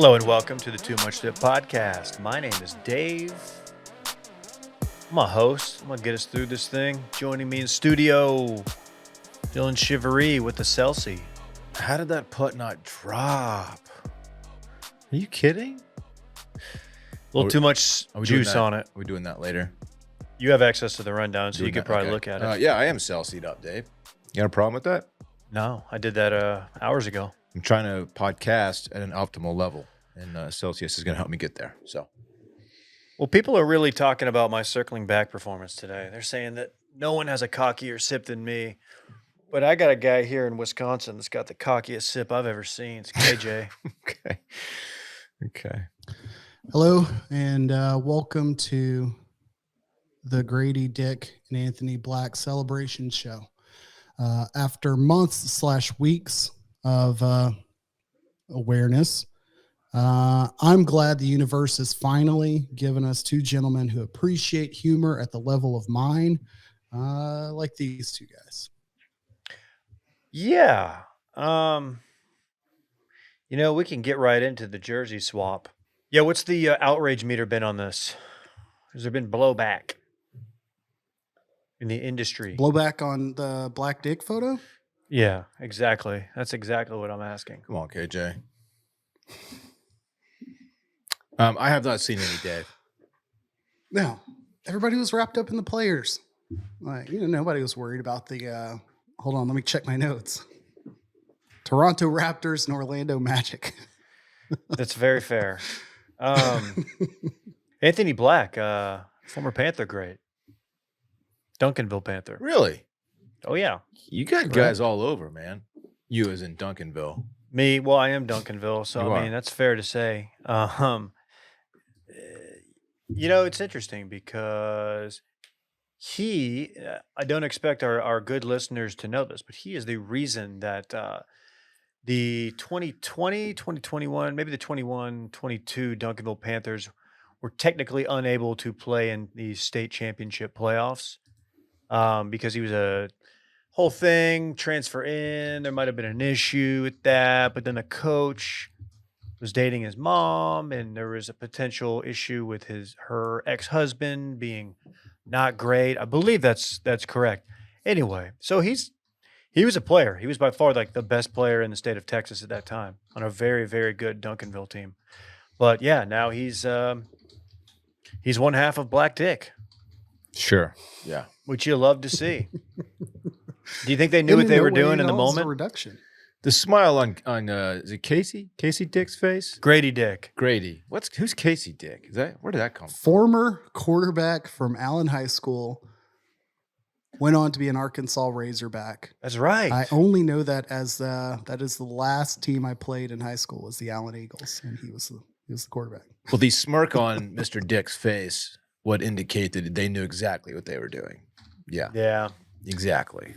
Hello and welcome to the Too Much Dip podcast. My name is Dave. I'm a host. I'm going to get us through this thing. Joining me in studio, Dylan Shivery with the Celsi. How did that putt not drop? Are you kidding? A little too much juice on it. Are we doing that later? You have access to the rundown, so you could probably look at it. Yeah, I am Celsi'd up, Dave. You got a problem with that? No, I did that hours ago. I'm trying to podcast at an optimal level, and Celsius is going to help me get there. So, well, people are really talking about my circling back performance today. They're saying that no one has a cockier sip than me, but I got a guy here in Wisconsin that's got the cockiest sip I've ever seen. It's KJ. Okay. Hello, and welcome to the Grady Dick and Anthony Black celebration show. After months/weeks of awareness, I'm glad the universe has finally given us two gentlemen who appreciate humor at the level of mine, like these two guys. Yeah. We can get right into the jersey swap. Yeah, what's the outrage meter been on this? Has there been blowback in the industry? Blowback on the Black Dick photo? Yeah, exactly. That's exactly what I'm asking. Come on, KJ. I have not seen any, Dave. No. Everybody was wrapped up in the players. Nobody was worried about the hold on, let me check my notes. Toronto Raptors and Orlando Magic. That's very fair. Anthony Black, former Panther great. Duncanville Panther. Really? Oh, yeah. You got guys all over, man. You as in Duncanville. Me, well, I am Duncanville, so You I mean, are. that's fair to say. It's interesting because I don't expect our good listeners to know this, but he is the reason that the 2020, 2021, maybe the 21, 22 Duncanville Panthers were technically unable to play in the state championship playoffs because he was a whole thing, transfer in. There might have been an issue with that, but then the coach was dating his mom, and there was a potential issue with her ex-husband being not great. I believe that's correct. Anyway, so he was a player. He was by far like the best player in the state of Texas at that time on a very, very good Duncanville team. But yeah, now he's one half of Black Dick. Sure. Yeah. Which you love to see. Do you think they knew what they were doing in the moment? Reduction. The smile on is it Casey? Casey Dick's face? Grady Dick. Grady. Who's Casey Dick? Where did that come from? Former quarterback from Allen High School, went on to be an Arkansas Razorback. That's right. I only know that as that is the last team I played in high school was the Allen Eagles, and he was the quarterback. Well, the smirk on Mr. Dick's face would indicate that they knew exactly what they were doing. Yeah. Yeah. Exactly.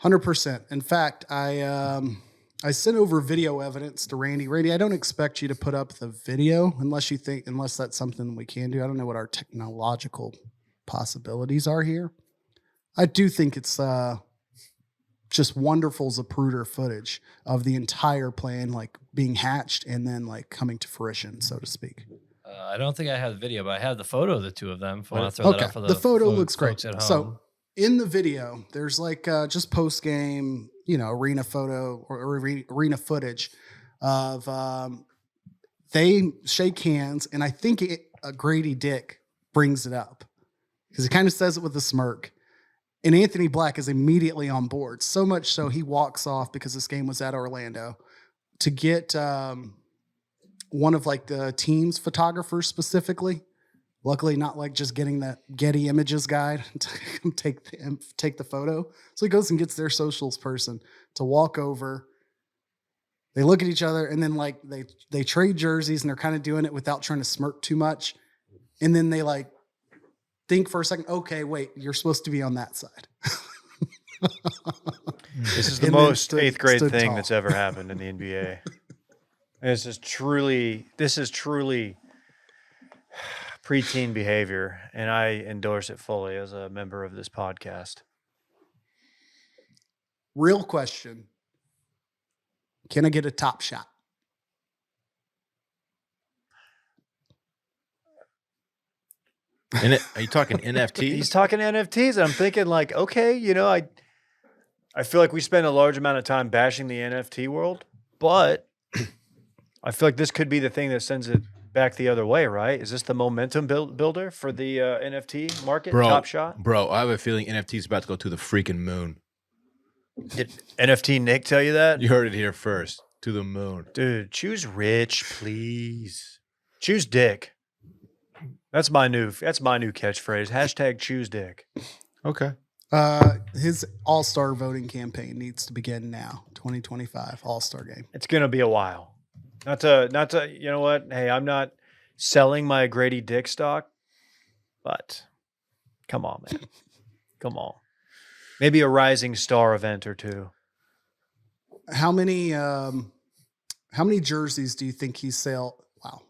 100%. In fact, I sent over video evidence to Randy. Randy, I don't expect you to put up the video unless that's something we can do. I don't know what our technological possibilities are here. I do think it's just wonderful Zapruder footage of the entire plan, like being hatched and then like coming to fruition, so to speak. I don't think I have the video, but I have the photo of the two of them. If I want to throw that up for the photo looks great. At home. So in the video, there's like just post game, arena photo or arena footage of they shake hands, and I think Grady Dick brings it up because he kind of says it with a smirk. And Anthony Black is immediately on board, so much so he walks off because this game was at Orlando to get one of like the team's photographers specifically. Luckily, not like just getting that Getty Images guy to take the photo. So he goes and gets their socials person to walk over. They look at each other, and then like they trade jerseys, and they're kind of doing it without trying to smirk too much. And then they like think for a second, okay, wait, you're supposed to be on that side. This is the most eighth grade thing that's ever happened in the NBA. This is truly preteen behavior, and I endorse it fully as a member of this podcast. Real question. Can I get a top shot? Are you talking NFTs? He's talking NFTs, and I'm thinking like, okay, I feel like we spend a large amount of time bashing the NFT world, but I feel like this could be the thing that sends it back the other way, right? Is this the momentum builder for the NFT market? Top Shot? Bro, I have a feeling NFT's about to go to the freaking moon. Did NFT Nick tell you that? You heard it here first. To the moon. Dude, choose rich, please. Choose dick. That's my new catchphrase. Hashtag choose dick. Okay. His All-Star voting campaign needs to begin now. 2025 All-Star game. It's gonna be a while. Not to you know what? Hey, I'm not selling my Grady Dick stock, but come on, man. Come on. Maybe a rising star event or two. How many jerseys do you think he sell? Wow,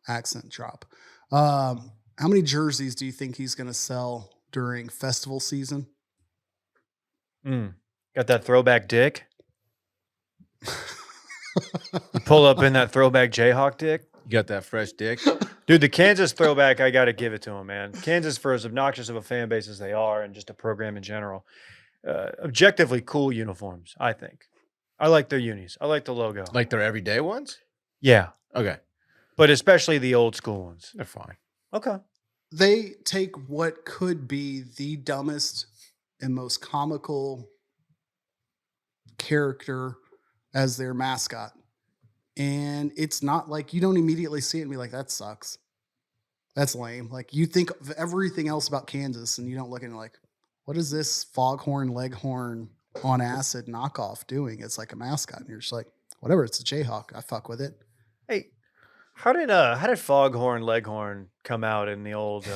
accent drop. How many jerseys do you think he's going to sell during festival season? Got that throwback dick? You pull up in that throwback Jayhawk dick? You got that fresh dick? Dude, the Kansas throwback, I got to give it to him, man. Kansas, for as obnoxious of a fan base as they are and just a program in general, objectively cool uniforms, I think. I like their unis. I like the logo. Like their everyday ones? Yeah, Okay. but especially the old school ones. They're fine. Okay. They take what could be the dumbest and most comical character as their mascot. And it's not like you don't immediately see it and be like, that sucks. That's lame. Like you think of everything else about Kansas and you don't look at it like, what is this foghorn, leghorn on acid knockoff doing? It's like a mascot. And you're just like, whatever, it's a Jayhawk. I fuck with it. Hey, how did Foghorn Leghorn come out in the old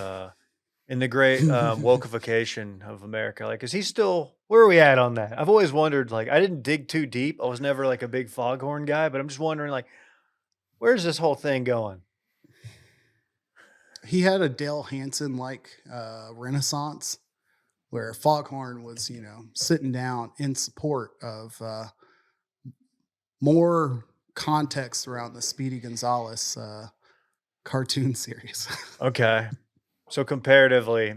in the great wokeification of America? Like, is he still where are we at on that? I've always wondered, like, I didn't dig too deep. I was never like a big Foghorn guy, but I'm just wondering, like, where's this whole thing going? He had a Dale Hansen like renaissance where Foghorn was, sitting down in support of more context around the Speedy Gonzalez cartoon series. Okay. So comparatively,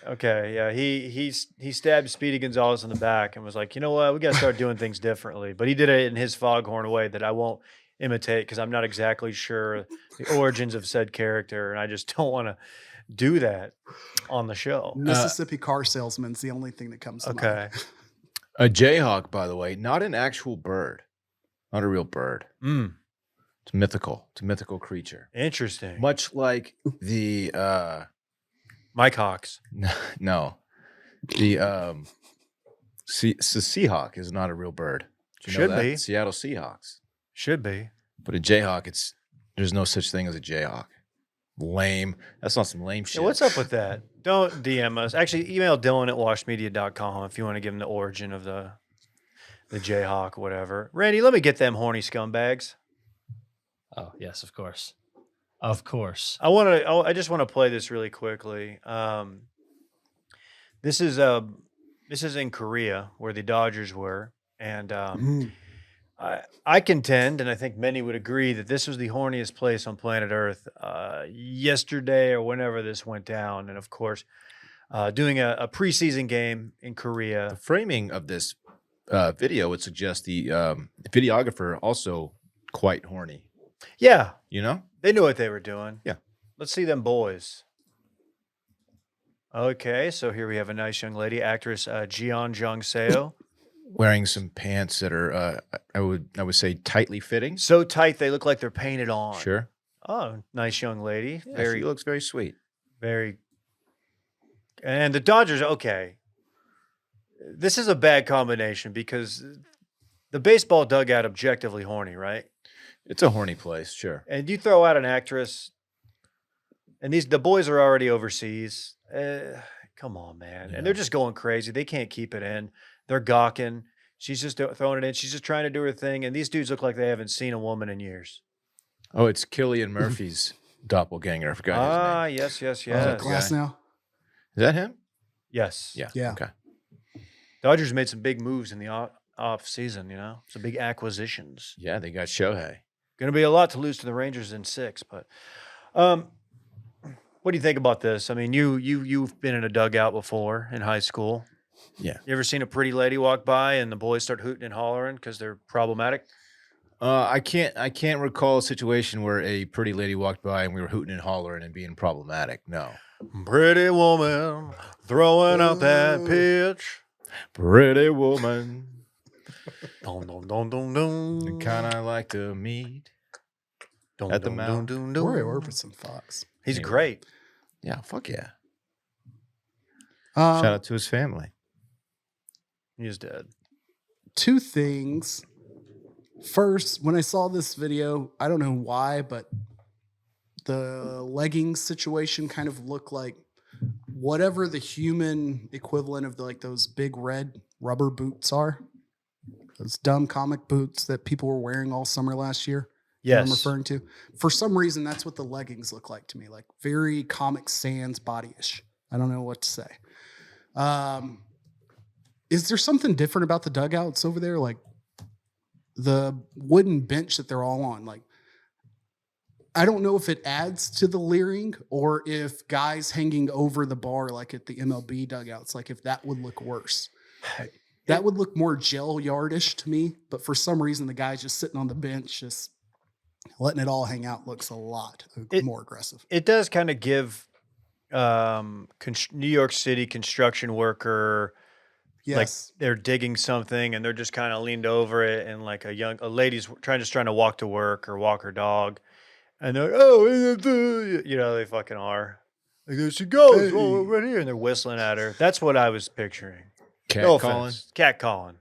okay, yeah, he stabbed Speedy Gonzalez in the back and was like, you know what, we got to start doing things differently. But he did it in his Foghorn way that I won't imitate because I'm not exactly sure the origins of said character, and I just don't want to do that on the show. Mississippi car salesman's the only thing that comes to Okay. mind. A Jayhawk, by the way, not an actual bird. Not a real bird. It's mythical. It's a mythical creature. Interesting. Much like the Mike Hawks. no. The Seahawk is not a real bird. Do you know Should that? be. Seattle Seahawks. Should be. But a Jayhawk, there's no such thing as a Jayhawk. Lame. That's not some lame shit. Yeah, what's up with that? Don't DM us. Actually, email Dylan at washmedia.com if you want to give him the origin of the Jayhawk, whatever. Randy, let me get them horny scumbags. Oh, yes, of course. Of course. I just want to play this really quickly. This is in Korea where the Dodgers were, and I contend, and I think many would agree, that this was the horniest place on planet Earth yesterday or whenever this went down. And of course, doing a preseason game in Korea. The framing of this video would suggest the videographer also quite horny. Yeah, You know? they knew what they were doing. Yeah. Let's see them boys. Okay, so here we have a nice young lady, actress Jeon Jung Seo. Wearing some pants that are I would say tightly fitting. So tight they look like they're painted on. Sure. Oh, nice young lady. Yeah, she looks very sweet. Very. And the Dodgers, okay. This is a bad combination because the baseball dugout objectively horny, right? It's a horny place, sure. And you throw out an actress, and the boys are already overseas. Come on, man. Yeah. And they're just going crazy. They can't keep it in. They're gawking. She's just throwing it in. She's just trying to do her thing. And these dudes look like they haven't seen a woman in years. Oh, it's Cillian Murphy's doppelganger. I forgot his name. Yes, yes, Is yes. it Glass now? Is that him? Yes. Yeah. Yeah. Okay. Dodgers made some big moves in the off season, some big acquisitions. Yeah, they got Shohei. Going to be a lot to lose to the Rangers in 6, but what What do you think about this? I mean, you've been in a dugout before in high school. Yeah. You ever seen a pretty lady walk by and the boys start hooting and hollering because they're problematic? I can't recall a situation where a pretty lady walked by and we were hooting and hollering and being problematic. No. Pretty woman throwing out that Ooh. pitch. Pretty woman, Dun, dun, dun, dun, dun. kind of like to meet. Dun, at the dun, mouth. dun, dun, Roy dun. Orbison Fox. He's Anyway. great. Yeah, fuck yeah. Um, Shout out to his family. He's dead. Two things. First, when I saw this video, I don't know why, but the leggings situation kind of looked like whatever the human equivalent of like those big red rubber boots are. Those dumb comic boots that people were wearing all summer last year. You know what I'm Yes. referring to. For some reason, that's what the leggings look like to me, like very Comic Sans body-ish. I don't know what to say. Is there something different about the dugouts over there? Like the wooden bench that they're all on, like I don't know if it adds to the leering or if guys hanging over the bar, like at the MLB dugouts, like if that would look worse. That would look more jail yardish to me, but for some reason, the guys just sitting on the bench, just letting it all hang out, looks a lot more aggressive. It does kind of give New York City construction worker, Yes. like they're digging something and they're just kind of leaned over it, and like a lady's trying to walk to work or walk her dog, and they're like, oh, they fucking are. Like, there she goes, oh, right here, and they're whistling at her. That's what I was picturing. Cat No calling. offense. Cat calling.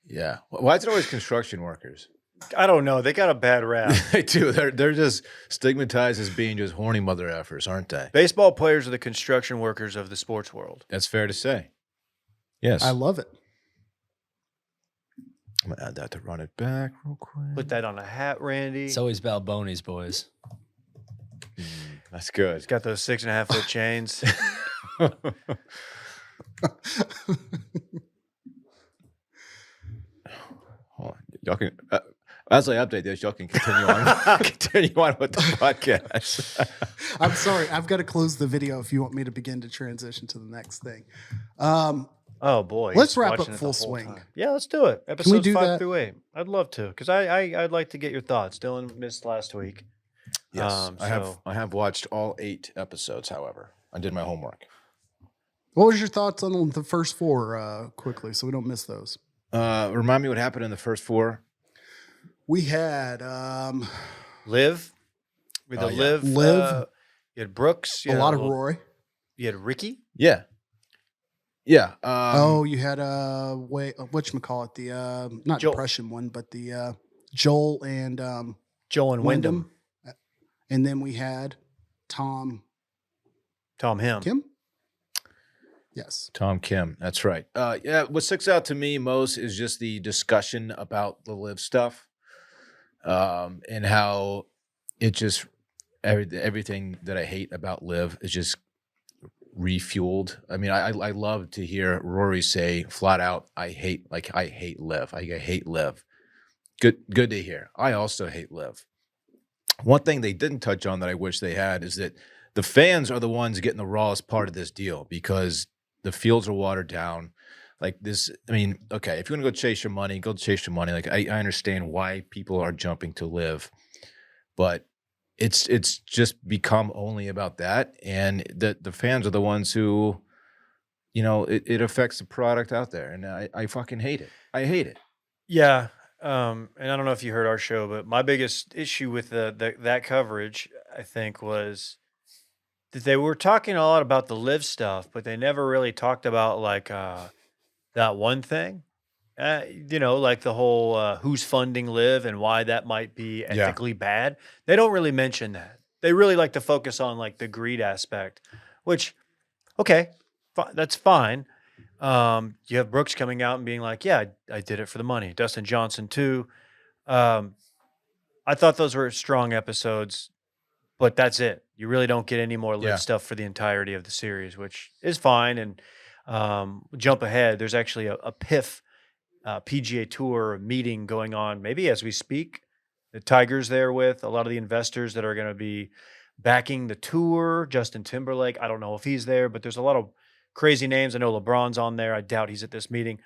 Yeah. Why is it always construction workers? I don't know. They got a bad rap. They do. They're just stigmatized as being just horny mother effers, aren't they? Baseball players are the construction workers of the sports world. That's fair to say. Yes. I love it. I'm gonna add that to run it back real quick. Put that on a hat, Randy. It's always Balboni's, boys. That's good. It's got those 6.5 foot chains. Hold on. Y'all can, as I update this, y'all can continue on, continue on with the podcast. I'm sorry. I've got to close the video if you want me to begin to transition to the next thing. Oh boy! Let's he's wrap watching up it the full whole swing. time. Yeah, let's do it. Episodes do 5 that? through 8. I'd love to, because I'd like to get your thoughts. Dylan missed last week. Yes, I so- have watched all 8 episodes. However, I did my homework. What was your thoughts on the first 4 quickly so we don't miss those? Remind me what happened in the first 4. We had Liv, with the yeah. Liv. Liv. You had Brooks. You a had lot of Roy. You had Ricky. Yeah. Yeah. You had whatchamacallit, the not Joel. depression one, but the Joel and Joel and Wyndham. And then we had Tom Him. Kim. Yes. Tom Kim. That's right. Yeah. What sticks out to me most is just the discussion about the Liv stuff, and how it just everything that I hate about Liv is just refueled. I mean, I love to hear Rory say flat out, I hate Liv. I hate Liv. Good to hear. I also hate Liv. One thing they didn't touch on that I wish they had is that the fans are the ones getting the rawest part of this deal, because the fields are watered down. Like this, I mean, okay, if you want to go chase your money, go chase your money. Like I understand why people are jumping to Liv, but it's just become only about that, and the fans are the ones who, it affects the product out there, and I fucking hate it. I hate it. Yeah. And I don't know if you heard our show, but my biggest issue with that coverage, I think, was that they were talking a lot about the Liv stuff, but they never really talked about like that one thing. Like the whole who's funding Liv and why that might be ethically bad. They don't really mention that. They really like to focus on like the greed aspect, which, okay, that's fine. You have Brooks coming out and being like, yeah, I did it for the money. Dustin Johnson too. I thought those were strong episodes, but that's it. You really don't get any more Liv stuff for the entirety of the series, which is fine. And jump ahead, there's actually a PIF PGA Tour meeting going on maybe as we speak. The Tiger's there with a lot of the investors that are going to be backing the tour. Justin Timberlake, I don't know if he's there, but there's a lot of crazy names. I know LeBron's on there. I doubt he's at this meeting.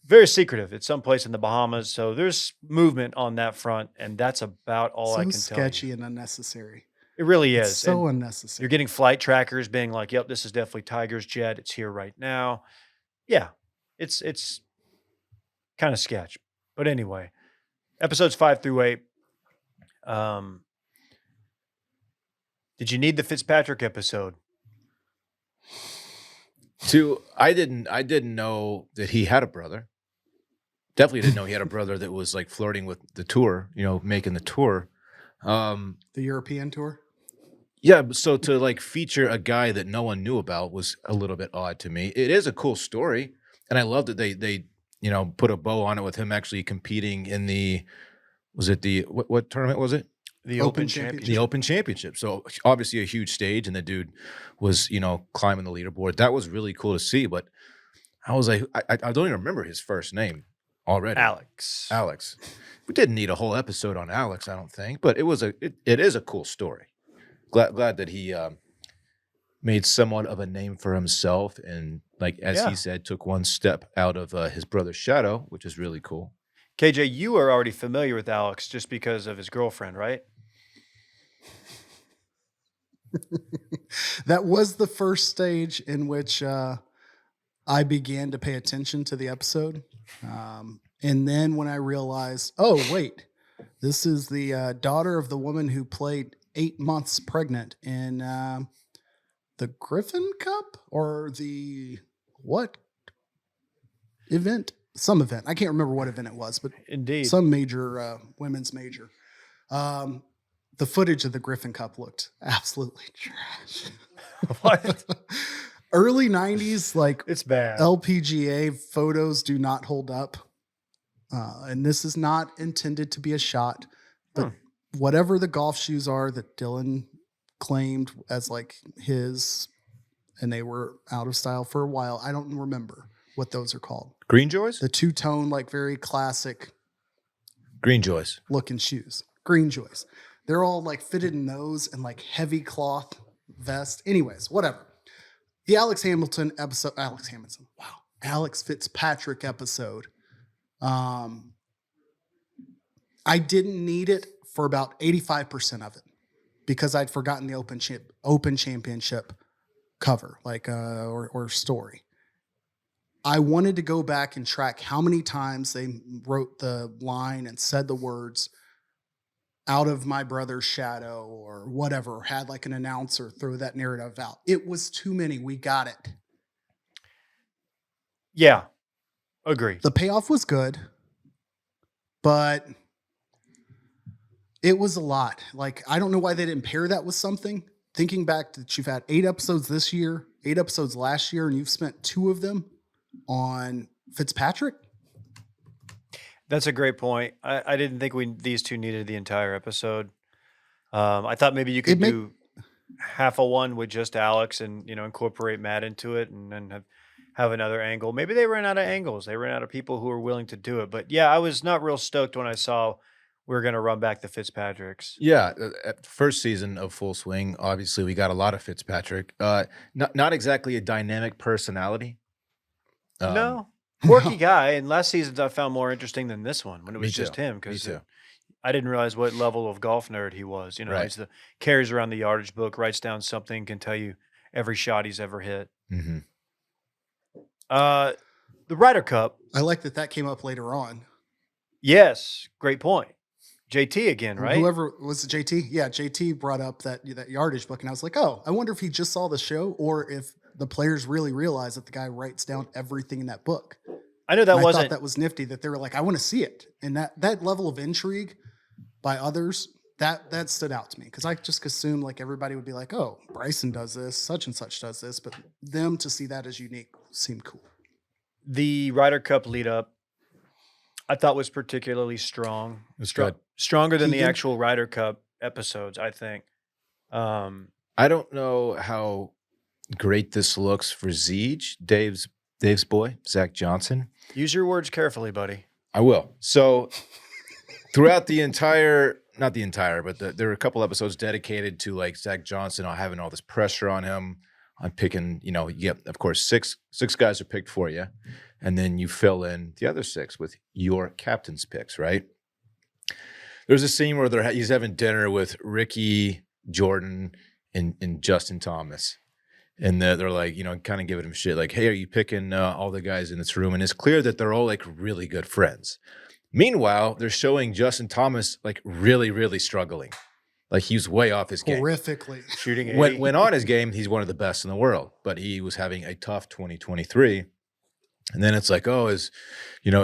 Very secretive. It's someplace in the Bahamas. So there's movement on that front. And that's about all I So can tell you. sketchy and unnecessary. It really It's is. so And unnecessary. you're getting flight trackers being like, yep, this is definitely Tiger's jet. It's here right now. Yeah, it's kind of sketch. But anyway, episodes 5 through 8. Did you need the Fitzpatrick episode? I didn't know that he had a brother. Definitely didn't know he had a brother that was like flirting with the tour, making the tour. The European tour. Yeah, so to like feature a guy that no one knew about was a little bit odd to me. It is a cool story, and I love that they put a bow on it with him actually competing in what tournament was it? The Open Open Championship. The Championship. Open Championship. So obviously a huge stage, and the dude was climbing the leaderboard. That was really cool to see. But I was like, I don't even remember his first name already. Alex. We didn't need a whole episode on Alex, I don't think, but it is a cool story. Glad that he made somewhat of a name for himself, and like as Yeah. he said, took one step out of his brother's shadow, which is really cool. KJ, you are already familiar with Alex just because of his girlfriend, right? That was the first stage in which I began to pay attention to the episode. And then when I realized, oh, wait, this is the daughter of the woman who played 8 months pregnant in the Griffin Cup or the what event? Some event. I can't remember what event it was, but Indeed. some major women's major. The footage of the Griffin Cup looked absolutely trash. What? Early 90s, like It's bad. LPGA photos do not hold up. And this is not intended to be a shot, but whatever the golf shoes are that Dylan claimed as like his, and they were out of style for a while. I don't remember what those are called. Green Joys? The two-tone, like very classic Green Joys. looking shoes. Green Joys. They're all like fitted in those and like heavy cloth vest. Anyways, whatever. The Alex Fitzpatrick episode. I didn't need it for about 85% of it because I'd forgotten the Open Championship cover, like or story. I wanted to go back and track how many times they wrote the line and said the words "out of my brother's shadow" or whatever, had like an announcer throw that narrative out. It was too many. We got it. Yeah. Agree. The payoff was good, but it was a lot. Like, I don't know why they didn't pair that with something. Thinking back that you've had 8 episodes this year, 8 episodes last year, and you've spent 2 of them on Fitzpatrick. That's a great point. I didn't think these two needed the entire episode. I thought maybe you could do half a one with just Alex and incorporate Matt into it, and then have another angle. Maybe they ran out of angles. They ran out of people who were willing to do it. But yeah, I was not real stoked when I saw we were going to run back the Fitzpatricks. Yeah, first season of Full Swing, obviously we got a lot of Fitzpatrick. Not exactly a dynamic personality. No. Quirky guy. And last season's I found more interesting than this one when it Me was just too. him. Me Because too. I didn't realize what level of golf nerd he was. Right. He's carries around the yardage book, writes down something, can tell you every shot he's ever hit. Mm-hmm. The Ryder Cup. I like that came up later on. Yes. Great point. JT again, right? Whoever was it, JT? Yeah, JT brought up that yardage book, and I was like, oh, I wonder if he just saw the show or if the players really realize that the guy writes down everything in that book. I know that And I wasn't. thought that was nifty that they were like, I want to see it, and that level of intrigue by others that stood out to me because I just assumed like everybody would be like, oh, Bryson does this, such and such does this, but them to see that as unique seemed cool. The Ryder Cup lead up, I thought was particularly strong. It was good. Stronger than the Keegan? actual Ryder Cup episodes, I think. I don't know how great this looks for Zeege, Dave's boy, Zach Johnson. Use your words carefully, buddy. I will. So throughout the entire not the entire, but there are a couple episodes dedicated to like Zach Johnson having all this pressure on him on picking. You know, of course, six guys are picked for you, and then you fill in the other six with your captain's picks, right? There's a scene where he's having dinner with Ricky, Jordan, and Justin Thomas. And they're like, you know, kind of giving him shit like, hey, are you picking all the guys in this room? And it's clear that they're all like really good friends. Meanwhile, they're showing Justin Thomas like really, really struggling. Like he was way off his game. Horrifically. Shooting 80. When on his game, he's one of the best in the world. But he was having a tough 2023. And then it's like, oh, is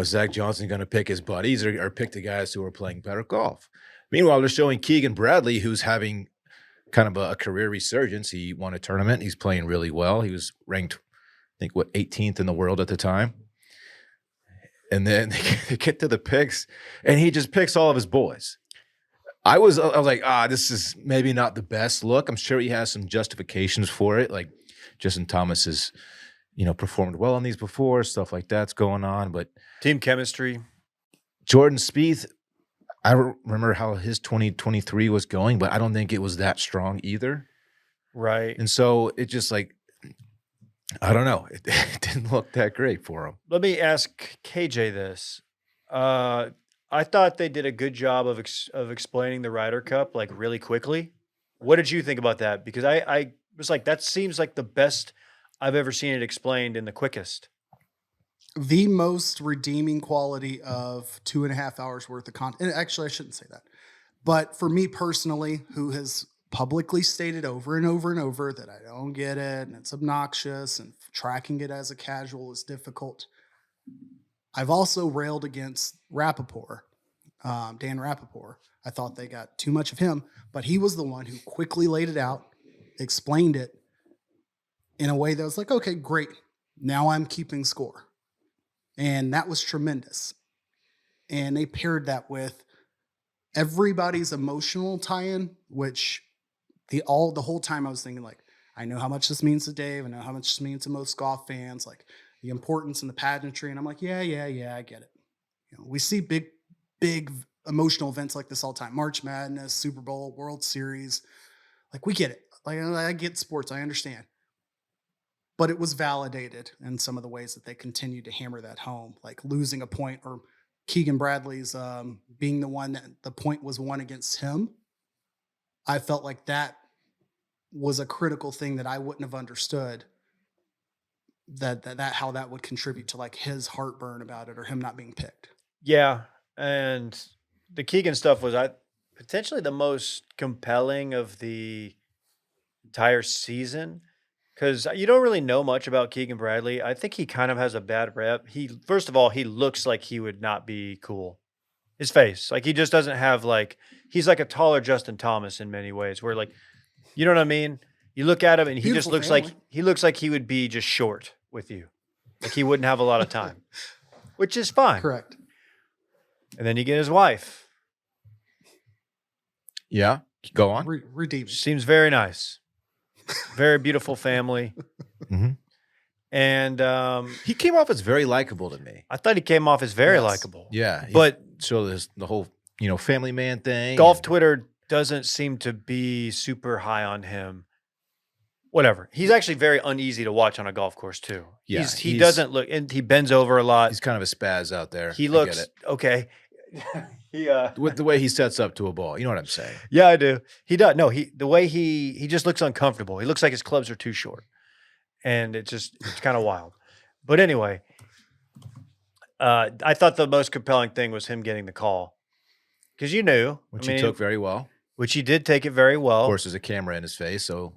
Zach Johnson going to pick his buddies or pick the guys who are playing better golf? Meanwhile, they're showing Keegan Bradley, who's having kind of a career resurgence. He won a tournament. He's playing really well. He was ranked, I think, 18th in the world at the time. And then they get to the picks, and he just picks all of his boys. I was like, this is maybe not the best look. I'm sure he has some justifications for it. Like Justin Thomas has, performed well on these before, stuff like that's going on. But team chemistry. Jordan Spieth, I don't remember how his 2023 was going, but I don't think it was that strong either. Right. And so it just like, I don't know. It didn't look that great for him. Let me ask KJ this. I thought they did a good job of explaining the Ryder Cup like really quickly. What did you think about that? Because I was like, that seems like the best I've ever seen it explained in the quickest. The most redeeming quality of 2.5 hours worth of content. Actually, I shouldn't say that. But for me personally, who has publicly stated over and over and over that I don't get it and it's obnoxious and tracking it as a casual is difficult. I've also railed against Rappaport, Dan Rappaport. I thought they got too much of him, but he was the one who quickly laid it out, explained it in a way that was like, okay, great. Now I'm keeping score. And that was tremendous. And they paired that with everybody's emotional tie-in, which the whole time I was thinking like, I know how much this means to Dave. I know how much this means to most golf fans, like the importance and the pageantry. And I'm like, yeah, I get it. We see big emotional events like this all the time. March Madness, Super Bowl, World Series. Like we get it. Like I get sports. I understand. But it was validated in some of the ways that they continued to hammer that home, like losing a point or Keegan Bradley's being the one that the point was won against him. I felt like that was a critical thing that I wouldn't have understood that how that would contribute to like his heartburn about it or him not being picked. Yeah. And the Keegan stuff was potentially the most compelling of the entire season. Because you don't really know much about Keegan Bradley. I think he kind of has a bad rep. First of all, he looks like he would not be cool. His face, like he just doesn't have he's like a taller Justin Thomas in many ways. Where you know what I mean? You look at him and he just looks like he would be just short with you, like he wouldn't have a lot of time, which is fine. Correct. And then you get his wife. Yeah, go on. Redeem. Seems very nice. Very beautiful family. Mm-hmm. And he came off as very likable to me. I thought he came off as very likable. Yeah. But so there's the whole, family man thing. Golf Twitter doesn't seem to be super high on him. Whatever. He's actually very uneasy to watch on a golf course too. Yeah. He doesn't look, and he bends over a lot. He's kind of a spaz out there. He looks okay. With the way he sets up to a ball. You know what I'm saying? Yeah, I do. He does. No, the way he just looks uncomfortable. He looks like his clubs are too short. And it's kind of wild. But anyway, I thought the most compelling thing was him getting the call. Because you knew. Which he took very well. Which he did take it very well. Of course, there's a camera in his face, so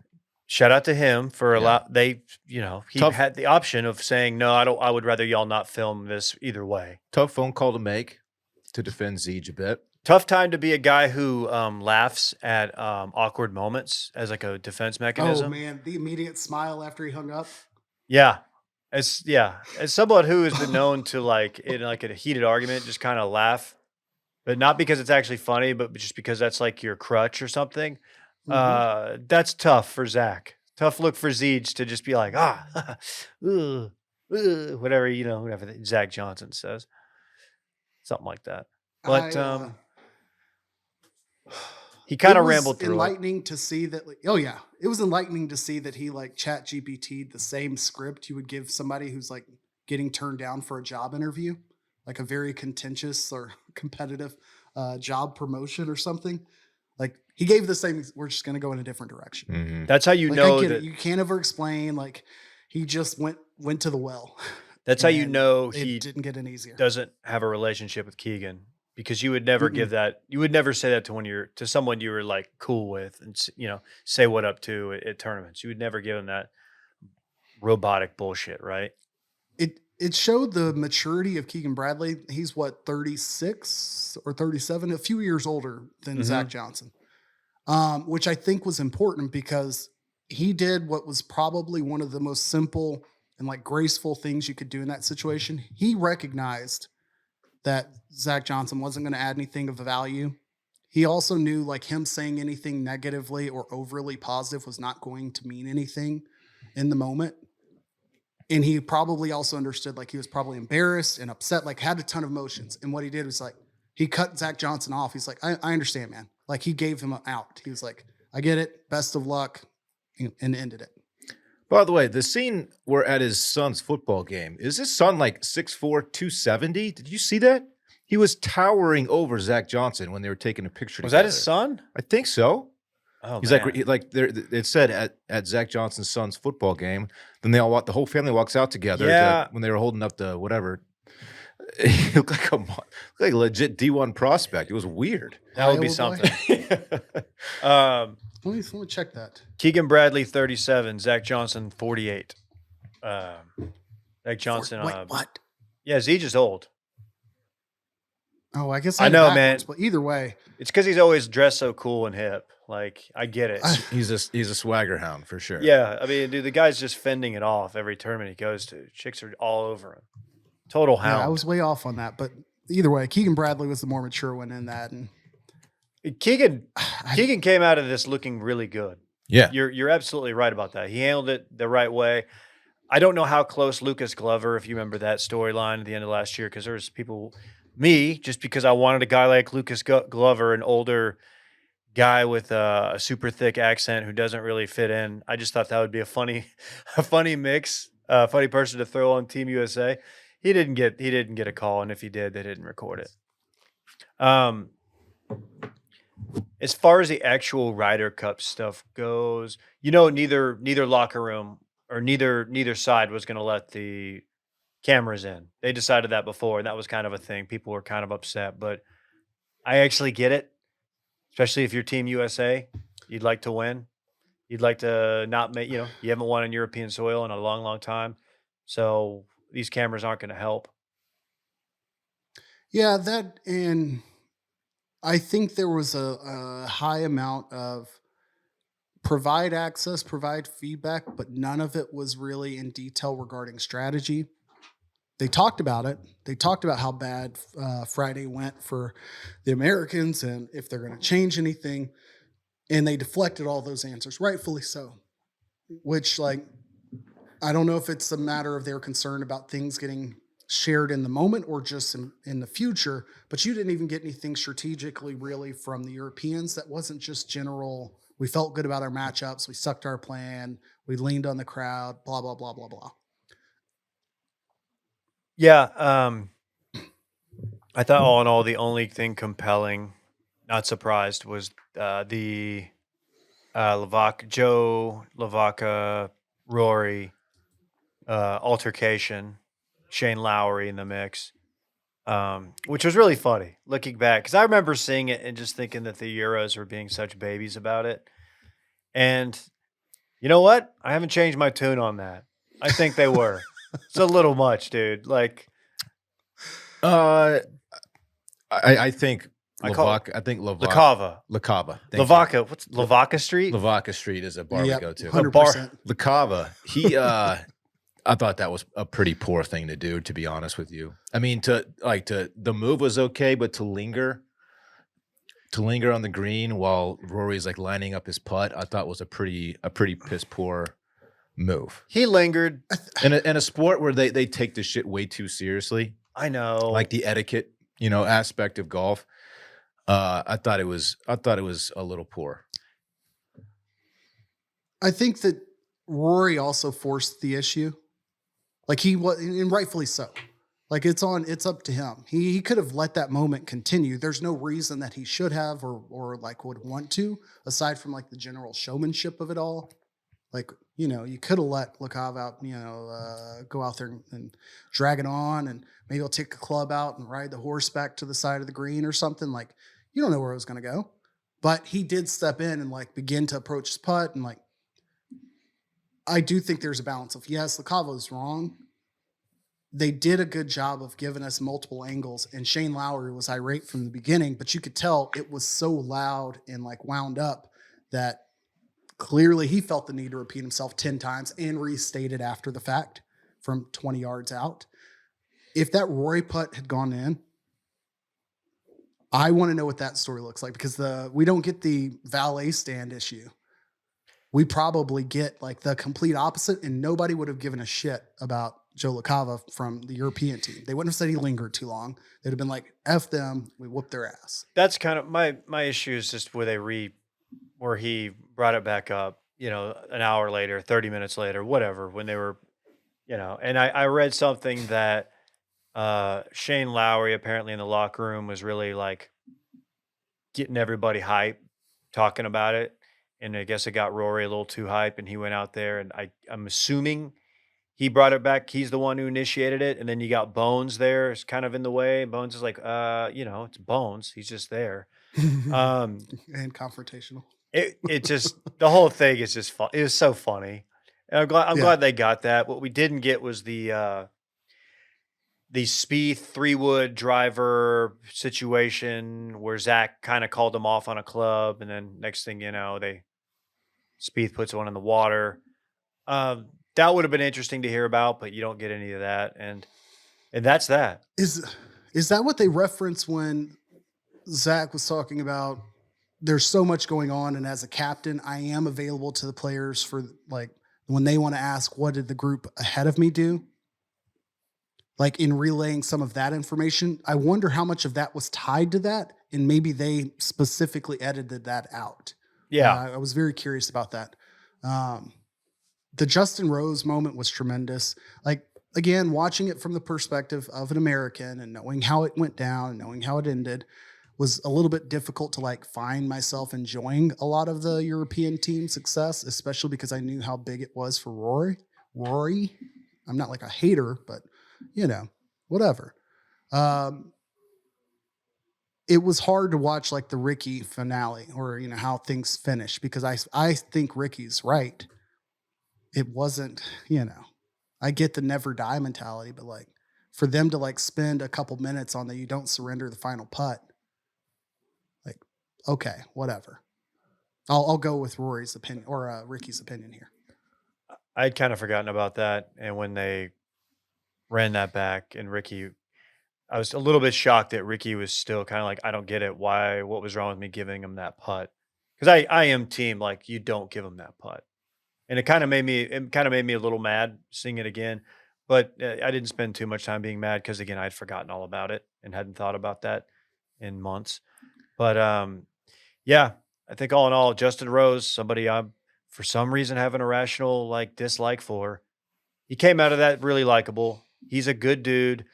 shout out to him for he had the option of saying, no, I would rather y'all not film this either way. Tough phone call to make to defend Zeej a bit. Tough time to be a guy who laughs at awkward moments as like a defense mechanism. Oh man, the immediate smile after he hung up. Yeah. As someone who has been known to in a heated argument, just kind of laugh, but not because it's actually funny, but just because that's like your crutch or something. Mm-hmm. That's tough for Zach. Tough look for Zeej to just be like, whatever, whatever Zach Johnson says. Something like that. But He kind It of was rambled through it. enlightening to see that. Like, oh yeah, it was enlightening to see that he like Chat GPT'd the same script you would give somebody who's like getting turned down for a job interview, like a very contentious or competitive job promotion or something. Like he gave the same. We're just going to go in a different direction. Mhm. That's how you Like know I get that. it. You can't ever explain. Like he just went to the well. That's how you And know it he didn't get any easier. doesn't have a relationship with Keegan because you would never Mm-mm. give that. You would never say that to someone you were like cool with and say what up to at tournaments. You would never give him that robotic bullshit, right? It showed the maturity of Keegan Bradley. He's what 36 or 37, a few years older than Mhm. Zach Johnson, which I think was important because he did what was probably one of the most simple and like graceful things you could do in that situation. He recognized that Zach Johnson wasn't going to add anything of value. He also knew like him saying anything negatively or overly positive was not going to mean anything in the moment. And he probably also understood like he was probably embarrassed and upset, like had a ton of emotions. And what he did was like he cut Zach Johnson off. He's like, I understand, man. Like he gave him an out. He was like, I get it. Best of luck, and ended it. By the way, the scene we're at his son's football game, is his son like 6'4", 270? Did you see that? He was towering over Zach Johnson when they were taking a picture Was together. that his son? I think so. Oh, He's man. it said at Zach Johnson's son's football game. Then the whole family walks out together. Yeah. When they were holding up the whatever. He looked like a legit D1 prospect. It was weird. That would be Iowa boy? something. Let me check that. Keegan Bradley, 37. Zach Johnson, 48. Zach Johnson. Wait, what? Yeah, Zeej is old. Oh, I guess I had it know, backwards, man. But either way, It's because he's always dressed so cool and hip. Like, I get it. He's a swagger hound for sure. Yeah, I mean, dude, the guy's just fending it off every tournament he goes to. Chicks are all over him. Total hound. yeah, I was way off on that. But either way, Keegan Bradley was the more mature one in that. And Keegan came out of this looking really good. Yeah. You're absolutely right about that. He handled it the right way. I don't know how close Lucas Glover, if you remember that storyline at the end of last year, because there's people, just because I wanted a guy like Lucas Glover, an older guy with a super thick accent who doesn't really fit in. I just thought that would be a funny mix, a funny person to throw on Team USA. He didn't get a call, and if he did, they didn't record it. As far as the actual Ryder Cup stuff goes, neither locker room or neither side was going to let the cameras in. They decided that before, and that was kind of a thing. People were kind of upset, but I actually get it, especially if you're Team USA. You'd like to win. You'd like to not make, you haven't won on European soil in a long, long time. So these cameras aren't going to help. yeah, that and I think there was a high amount of provide access, provide feedback, but none of it was really in detail regarding strategy. They talked about it. They talked about how bad Friday went for the Americans and if they're going to change anything. And they deflected all those answers, rightfully so. Which, like, I don't know if it's a matter of their concern about things getting shared in the moment or just in the future, but you didn't even get anything strategically really from the Europeans. That wasn't just general, we felt good about our matchups, we sucked our plan, we leaned on the crowd, blah, blah, blah, blah, blah. Yeah. I thought all in all, the only thing compelling, not surprised, was the Joe Lavaca, Rory altercation, Shane Lowry in the mix, which was really funny looking back. Because I remember seeing it and just thinking that the Euros were being such babies about it. And you know what? I haven't changed my tune on that. I think they were. It's a little much, dude. Like, I think I call Lavaca. I think Lacava. Lacava. Lavaca. What's Lavaca Street? Lavaca Street is a bar we go to. 100%. Lacava. I thought that was a pretty poor thing to do, to be honest with you. I mean, the move was okay, but to linger on the green while Rory's like lining up his putt, I thought was a pretty piss poor move. He lingered. In a sport where they take this shit way too seriously, I know. like the etiquette, aspect of golf. I thought it was a little poor. I think that Rory also forced the issue. Like he was, and rightfully so. Like it's up to him. He could have let that moment continue. There's no reason that he should have or like would want to, aside from like the general showmanship of it all. Like, you could have let Lakav out, go out there and drag it on, and maybe he'll take the club out and ride the horse back to the side of the green or something. Like, you don't know where it was going to go. But he did step in and like begin to approach his putt. And like, I do think there's a balance of, yes, Lakav was wrong. They did a good job of giving us multiple angles, and Shane Lowry was irate from the beginning, but you could tell it was so loud and like wound up that clearly he felt the need to repeat himself 10 times and restate it after the fact from 20 yards out. If that Rory putt had gone in, I want to know what that story looks like, because we don't get the valet stand issue. We probably get like the complete opposite, and nobody would have given a shit about Joe LaCava from the European team. They wouldn't have said he lingered too long. They'd have been like, F them, we whooped their ass. That's kind of my issue is just where he brought it back up, an hour later, 30 minutes later, whatever, when they were, and I read something that Shane Lowry apparently in the locker room was really like getting everybody hype, talking about it. And I guess it got Rory a little too hype, and he went out there, and I'm assuming he brought it back. He's the one who initiated it. And then you got Bones there. It's kind of in the way. Bones is like, it's Bones. He's just there. Um, And confrontational. it just, the whole thing is just fun. It was so funny. And I'm Yeah. glad they got that. What we didn't get was the Spieth 3-wood driver situation where Zach kind of called him off on a club. And then next thing you know, Spieth puts one in the water. That would have been interesting to hear about, but you don't get any of that. And that's that. Is that what they reference when Zach was talking about there's so much going on, and as a captain, I am available to the players for like when they want to ask, what did the group ahead of me do? Like in relaying some of that information, I wonder how much of that was tied to that, and maybe they specifically edited that out. Yeah. I was very curious about that. The Justin Rose moment was tremendous. Like, again, watching it from the perspective of an American and knowing how it went down and knowing how it ended was a little bit difficult to like find myself enjoying a lot of the European team success, especially because I knew how big it was for Rory. I'm not like a hater, but whatever. It was hard to watch like the Ricky finale or, how things finish, because I think Ricky's right. It wasn't, I get the never die mentality, but like for them to like spend a couple minutes on you don't surrender the final putt. Like, okay, whatever. I'll go with Rory's opinion or Ricky's opinion here. I'd kind of forgotten about that. And when they ran that back and Ricky, I was a little bit shocked that Ricky was still kind of like, I don't get it. What was wrong with me giving him that putt? Because I am team, like, you don't give him that putt. And it kind of made me a little mad seeing it again, but I didn't spend too much time being mad because again, I'd forgotten all about it and hadn't thought about that in months. But yeah, I think all in all, Justin Rose, somebody I'm for some reason have an irrational like dislike for. He came out of that really likable. He's a good dude.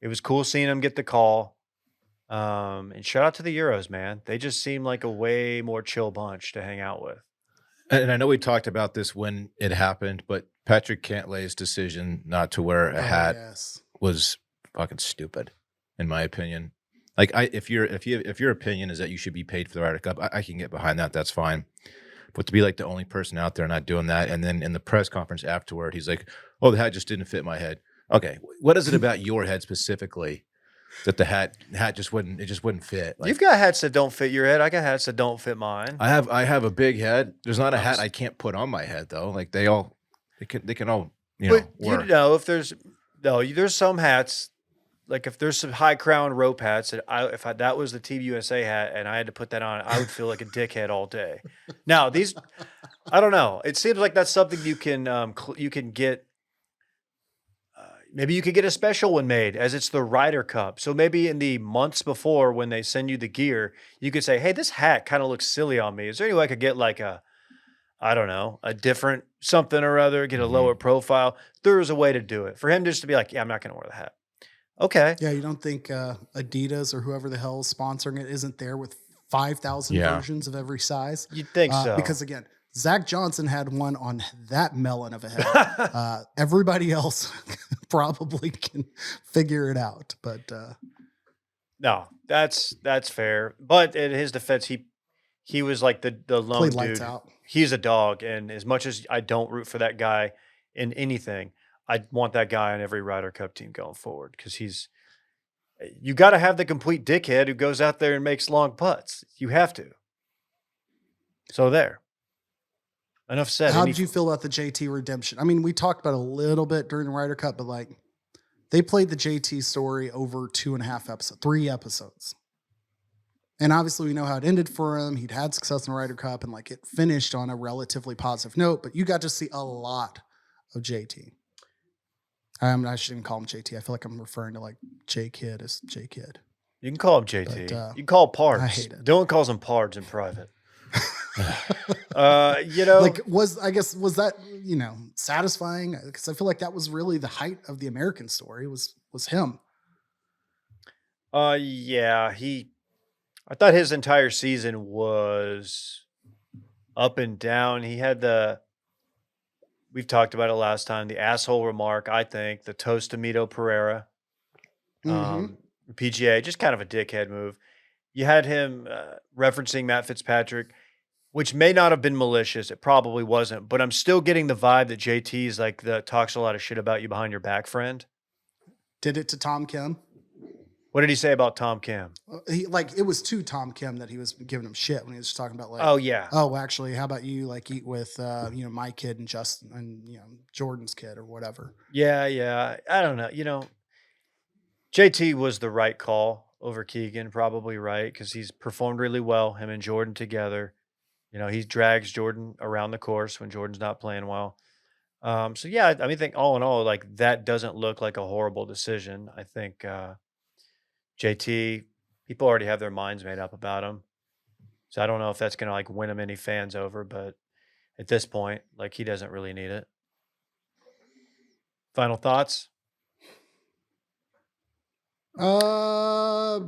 It was cool seeing him get the call. And shout out to the Euros, man. They just seem like a way more chill bunch to hang out with. And I know we talked about this when it happened, but Patrick Cantlay's decision not to wear a hat was fucking stupid, in my opinion. Like, if your opinion is that you should be paid for the Ryder Cup, I can get behind that. That's fine. But to be like the only person out there not doing that, and then in the press conference afterward, he's like, "Oh, the hat just didn't fit my head." Okay, what is it about your head specifically that the hat just wouldn't fit? Like, You've got hats that don't fit your head. I got hats that don't fit mine. I have a big head. There's not a hat I can't put on my head though. Like they can all But work. if there's some hats, like if there's some high crown rope hats that that was the Team USA hat and I had to put that on, I would feel like a dickhead all day. Now these, I don't know. It seems like that's something you can get. Maybe you could get a special one made as it's the Ryder Cup. So maybe in the months before when they send you the gear, you could say, "Hey, this hat kind of looks silly on me. Is there any way I could get like a, I don't know, a different something or other, get a Mhm. lower profile?" There is a way to do it. For him just to be like, "Yeah, I'm not going to wear the hat." Okay. Yeah, you don't think Adidas or whoever the hell is sponsoring it isn't there with 5,000 Yeah. versions of every size? You'd think so. Because again, Zach Johnson had one on that melon of a head. Everybody else probably can figure it out, but No, that's fair. But in his defense, he was like the lone played lights dude. out. He's a dog, and as much as I don't root for that guy in anything, I want that guy on every Ryder Cup team going forward because he's you got to have the complete dickhead who goes out there and makes long putts. You have to. So there. Enough said. How did you feel about the JT redemption? I mean, we talked about it a little bit during the Ryder Cup, but like they played the JT story over 2.5 episodes, 3 episodes. And obviously, we know how it ended for him. He'd had success in the Ryder Cup and like it finished on a relatively positive note, but you got to see a lot of JT. I shouldn't even call him JT. I feel like I'm referring to like J Kid as J Kid. You can call him JT. But, you can call Pards. I hate it. Dylan calls him Pards in private. You know, Like was that, satisfying? Because I feel like that was really the height of the American story was him. yeah, I thought his entire season was up and down. He had we've talked about it last time, the asshole remark, I think, the toast to Mito Pereira, Mhm. PGA, just kind of a dickhead move. You had him referencing Matt Fitzpatrick, which may not have been malicious. It probably wasn't, but I'm still getting the vibe that JT is like talks a lot of shit about you behind your back friend. Did it to Tom Kim. What did he say about Tom Kim? It was to Tom Kim that he was giving him shit when he was talking about like, Oh yeah, oh, actually, how about you like eat with my kid and Justin and Jordan's kid or whatever. yeah. I don't know. JT was the right call over Keegan, probably right because he's performed really well. Him and Jordan together. He drags Jordan around the course when Jordan's not playing well. So yeah, I mean, I think all in all, like that doesn't look like a horrible decision. I think JT, people already have their minds made up about him. So I don't know if that's gonna like win him any fans over, but at this point, like he doesn't really need it. Final thoughts?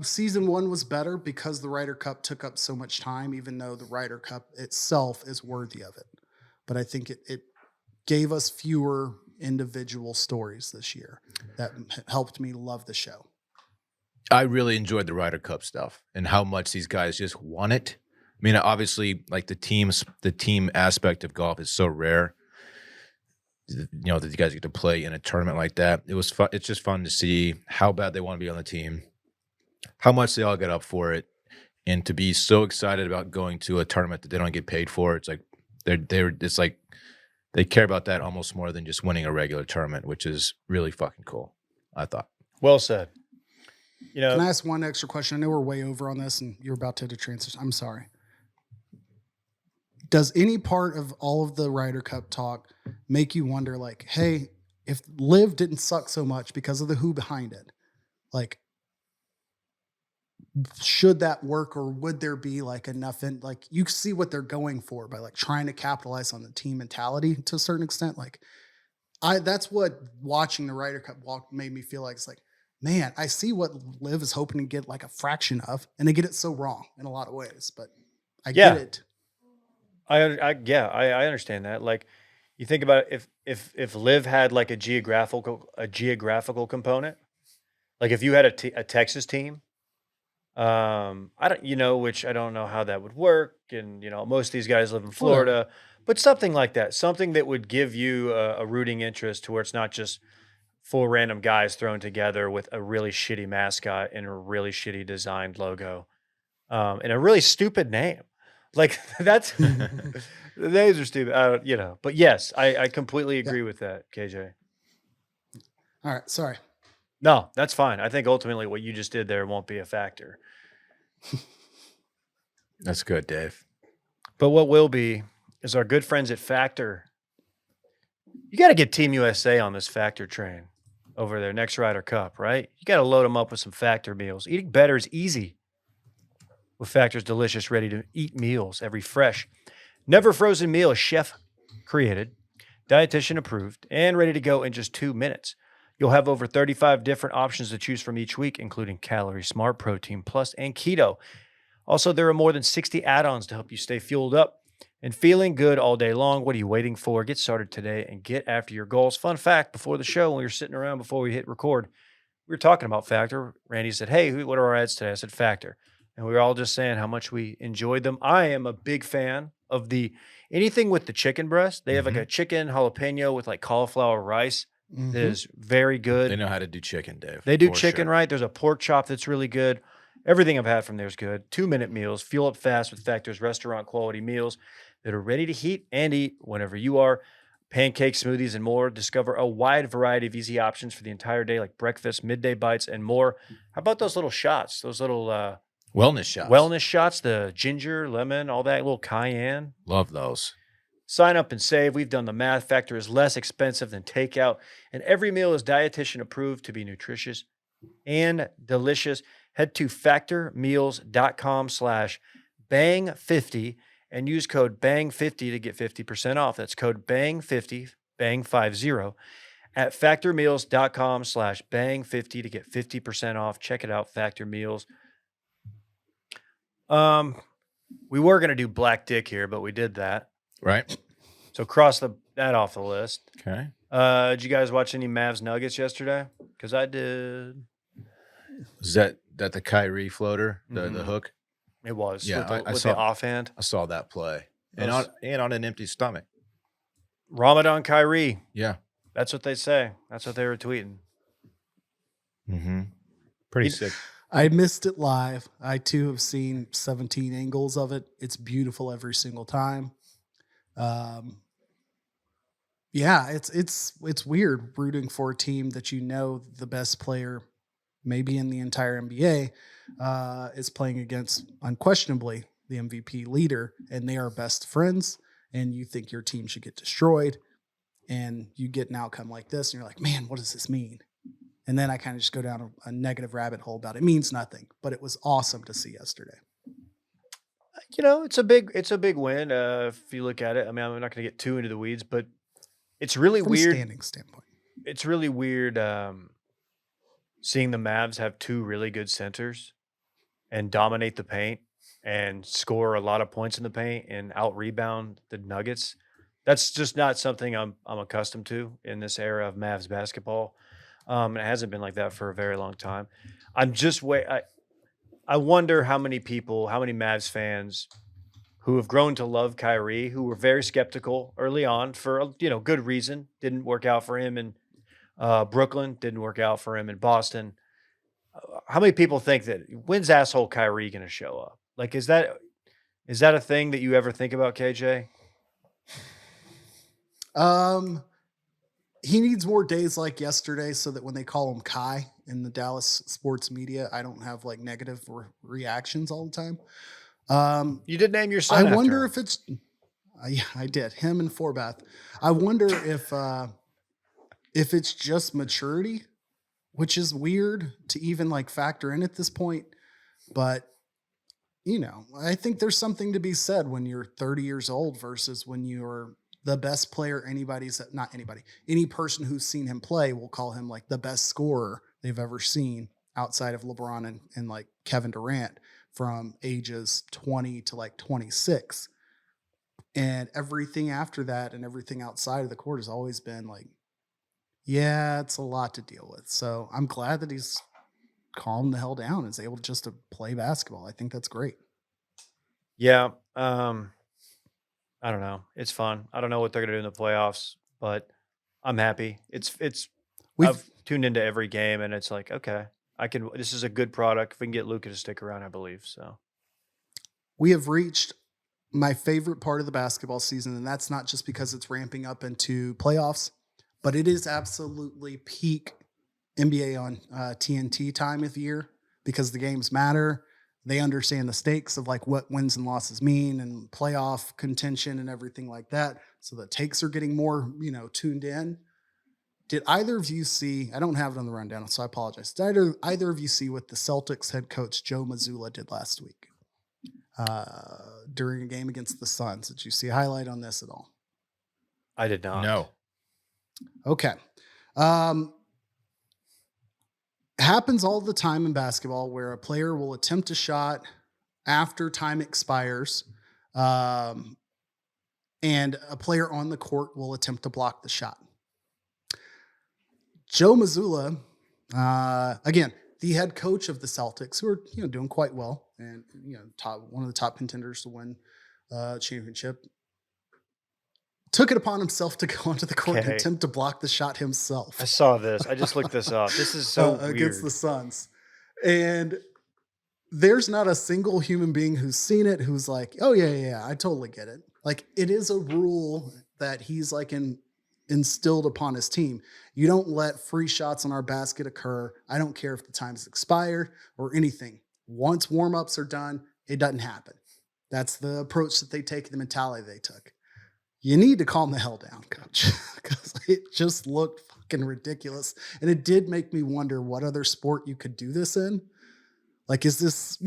Season 1 was better because the Ryder Cup took up so much time, even though the Ryder Cup itself is worthy of it. But I think it gave us fewer individual stories this year that helped me love the show. I really enjoyed the Ryder Cup stuff and how much these guys just won it. I mean, obviously, like the team aspect of golf is so rare. That you guys get to play in a tournament like that. It was fun. It's just fun to see how bad they want to be on the team, how much they all get up for it, and to be so excited about going to a tournament that they don't get paid for. It's like it's like they care about that almost more than just winning a regular tournament, which is really fucking cool, I thought. Well said. Can I ask one extra question? I know we're way over on this and you're about to transition. I'm sorry. Does any part of all of the Ryder Cup talk make you wonder, like, hey, if Liv didn't suck so much because of the who behind it, like, should that work or would there be like enough like you see what they're going for by like trying to capitalize on the team mentality to a certain extent? Like that's what watching the Ryder Cup walk made me feel like. It's like, man, I see what Liv is hoping to get like a fraction of, and they get it so wrong in a lot of ways, but I get it. I understand that. Like, you think about it, if Liv had like a geographical component, like if you had a Texas team, I don't, which I don't know how that would work, and most of these guys live in Florida, but something like that, something that would give you a rooting interest to where it's not just 4 random guys thrown together with a really shitty mascot and a really shitty designed logo, and a really stupid name. Like that's the names are stupid, But yes, I completely agree with that, KJ. All right, sorry. No, that's fine. I think ultimately what you just did there won't be a factor. That's good, Dave. But what will be is our good friends at Factor. You got to get Team USA on this Factor train. over there, Next Rider Cup, right? You got to load them up with some Factor meals. Eating better is easy with Factor's delicious, ready to eat meals. Every fresh, never frozen meal is chef created, dietitian approved, and ready to go in just 2 minutes. You'll have over 35 different options to choose from each week, including Calorie Smart, Protein Plus, and Keto. Also, there are more than 60 add ons to help you stay fueled up and feeling good all day long. What are you waiting for? Get started today and get after your goals. Fun fact, before the show, when we were sitting around before we hit record, we were talking about Factor. Randy said, "Hey, what are our ads today?" I said, "Factor." And we were all just saying how much we enjoyed them. I am a big fan of anything with the chicken breast. They have like Mhm. a chicken jalapeno with like cauliflower rice that Mhm. is very good. They know how to do chicken, Dave. They do for chicken sure. right. There's a pork chop that's really good. Everything I've had from there is good. 2 minute meals. Fuel up fast with Factor's restaurant quality meals that are ready to heat and eat whenever you are. Pancakes, smoothies, and more. Discover a wide variety of easy options for the entire day, like breakfast, midday bites, and more. How about those little shots? Those little Wellness shots. wellness shots, the ginger, lemon, all that, little cayenne. Love those. Sign up and save. We've done the math. Factor is less expensive than takeout, and every meal is dietitian approved to be nutritious and delicious. Head to factormeals.com/bang50 and use code bang50 to get 50% off. That's code bang50, bang50 at factormeals.com/bang50 to get 50% off. Check it out, Factor Meals. We were going to do Black Dick here, but we did that. Right? So cross that off the list. Okay. Did you guys watch any Mavs Nuggets yesterday? Because I did. Is that the Kyrie floater, the Mhm. hook? It was Yeah, with, the, I with saw- the offhand. I saw that play. And Those- on an empty stomach. Ramadan Kyrie. Yeah. That's what they say. That's what they were tweeting. Mm-hmm. Pretty You- sick. I missed it live. I too have seen 17 angles of it. It's beautiful every single time. Yeah, it's weird rooting for a team that you know the best player, maybe in the entire NBA, is playing against unquestionably the MVP leader, and they are best friends. And you think your team should get destroyed, and you get an outcome like this, and you're like, man, what does this mean? And then I kind of just go down a negative rabbit hole about it. It means nothing, but it was awesome to see yesterday. It's a big win. If you look at it, I mean, I'm not going to get too into the weeds, but it's really From weird. a standing standpoint. It's really weird seeing the Mavs have two really good centers and dominate the paint and score a lot of points in the paint and out rebound the Nuggets. That's just not something I'm accustomed to in this era of Mavs basketball. It hasn't been like that for a very long time. I'm just I wonder how many Mavs fans who have grown to love Kyrie, who were very skeptical early on for good reason, didn't work out for him in Brooklyn, didn't work out for him in Boston. How many people think that when's asshole Kyrie going to show up? Like, is that a thing that you ever think about, KJ? He needs more days like yesterday so that when they call him Kai in the Dallas sports media, I don't have like negative reactions all the time. You did name your son. I after wonder him. if it's, yeah, I did him and Forbath. I wonder if it's just maturity, which is weird to even like factor in at this point. But I think there's something to be said when you're 30 years old versus when you're the best player any person who's seen him play will call him like the best scorer they've ever seen outside of LeBron and like Kevin Durant from ages 20 to like 26. And everything after that and everything outside of the court has always been like, yeah, it's a lot to deal with. So I'm glad that he's calmed the hell down and is able just to play basketball. I think that's great. Yeah. I don't know. It's fun. I don't know what they're going to do in the playoffs, but I'm happy. I've tuned into every game and it's like, okay, this is a good product. If we can get Luka to stick around, I believe so. We have reached my favorite part of the basketball season, and that's not just because it's ramping up into playoffs, but it is absolutely peak NBA on TNT time of year because the games matter. They understand the stakes of like what wins and losses mean and playoff contention and everything like that. So the takes are getting more, tuned in. Did either of you see? I don't have it on the rundown, so I apologize. Did either of you see what the Celtics head coach Joe Mazzulla did last week during a game against the Suns? Did you see a highlight on this at all? I did not. No. Okay. Happens all the time in basketball where a player will attempt a shot after time expires, and a player on the court will attempt to block the shot. Joe Mazzulla, again, the head coach of the Celtics, who are doing quite well and one of the top contenders to win championship, took it upon himself to go onto the court and attempt to block the shot himself. I saw this. I just looked this up. This is so against weird. the Suns, and there's not a single human being who's seen it who's like, "Oh yeah, I totally get it." Like, it is a rule that he's like instilled upon his team. You don't let free shots on our basket occur. I don't care if the time's expired or anything. Once warm-ups are done, it doesn't happen. That's the approach that they take, the mentality they took. You need to calm the hell down, coach, because it just looked fucking ridiculous. And it did make me wonder what other sport you could do this in. Like, is this,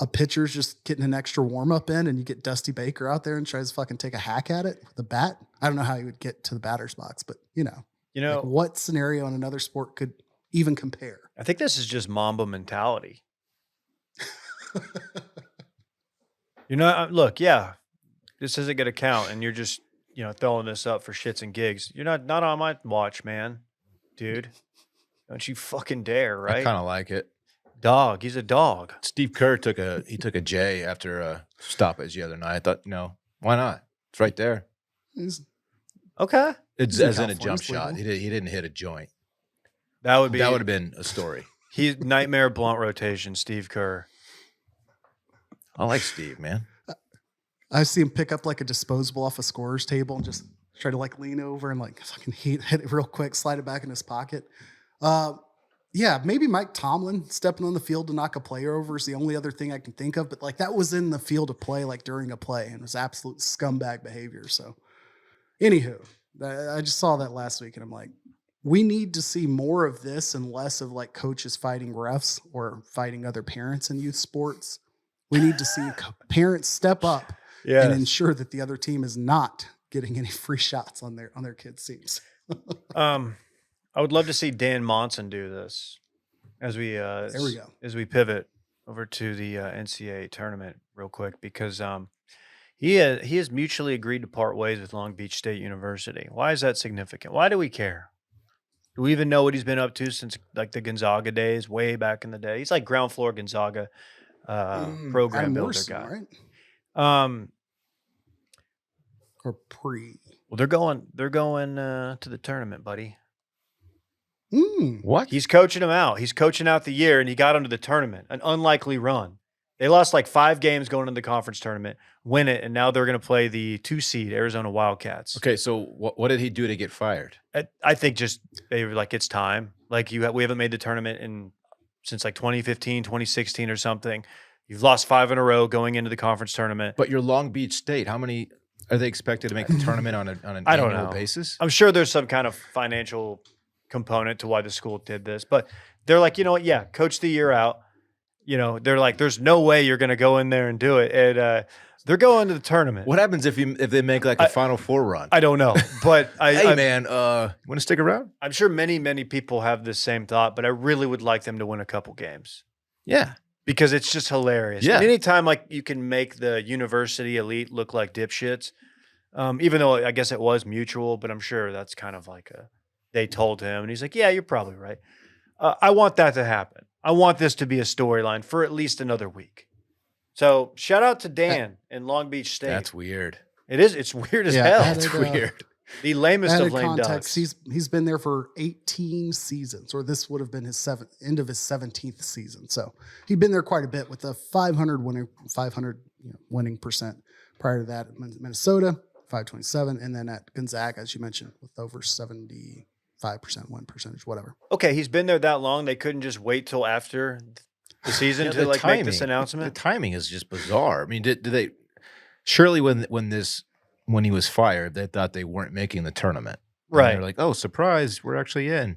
a pitcher's just getting an extra warm-up in and you get Dusty Baker out there and tries to fucking take a hack at it with a bat? I don't know how you would get to the batter's box, but like, what scenario in another sport could even compare? I think this is just Mamba mentality. Look, yeah, this isn't going to count, and you're just, throwing this up for shits and gigs. You're not on my watch, man, dude. Don't you fucking dare, right? I kind of like it. Dog, he's a dog. Steve Kerr took a J after a stoppage the other night. I thought, why not? It's right there. Okay. It's in as in a California, jump shot. Playboy. He didn't hit a joint. That would have been a story. He's nightmare blunt rotation, Steve Kerr. I like Steve, man. I see him pick up like a disposable off a scorer's table and just try to like lean over and like fucking hit it real quick, slide it back in his pocket. Yeah, maybe Mike Tomlin stepping on the field to knock a player over is the only other thing I can think of. But like, that was in the field of play, like during a play, and it was absolute scumbag behavior. So anywho, I just saw that last week and I'm like, we need to see more of this and less of like coaches fighting refs or fighting other parents in youth sports. We need to see parents step up and ensure that the other team is not getting any free shots on their kids' teams. I would love to see Dan Monson do this as we There we go. as we pivot over to the NCAA tournament real quick, because he has mutually agreed to part ways with Long Beach State University. Why is that significant? Why do we care? Do we even know what he's been up to since like the Gonzaga days, way back in the day? He's like ground floor Gonzaga program Adam builder Morrison, guy. right? Or pre. Well, they're going to the tournament, buddy. What? He's coaching him out. He's coaching out the year, and he got him to the tournament. An unlikely run. They lost like 5 games going into the conference tournament, win it, and now they're going to play the 2 seed Arizona Wildcats. Okay, so what did he do to get fired? I think just they were like, it's time. Like we haven't made the tournament since like 2015, 2016 or something. You've lost 5 in a row going into the conference tournament. But you're Long Beach State. How many are they expected to make the tournament on an I don't annual know. basis? I'm sure there's some kind of financial component to why the school did this, but they're like, you know what? Yeah, coach the year out. They're like, there's no way you're going to go in there and do it. And they're going to the tournament. What happens if they make like a Final Four run? I don't know, but Hey, man, want to stick around? I'm sure many, many people have the same thought, but I really would like them to win a couple games Yeah. because it's just hilarious. Yeah. And anytime like you can make the university elite look like dipshits, even though I guess it was mutual, but I'm sure that's kind of like they told him, and he's like, yeah, you're probably right. I want that to happen. I want this to be a storyline for at least another week. So shout out to Dan in Long Beach State. That's weird. It is. It's weird as Yeah, hell. added, It's weird. The lamest Added of lame context, ducks. he's been there for 18 seasons, or this would have been his end of his 17th season. So he'd been there quite a bit with a 500 winning percent. Prior to that, at Minnesota, 527, and then at Gonzaga, as you mentioned, with over 75% win percentage, whatever. Okay, he's been there that long. They couldn't just wait till after the season to like make this announcement. The timing is just bizarre. I mean, did they? Surely, when he was fired, they thought they weren't making the tournament. Right. they're like, "Oh, surprise, we're actually in."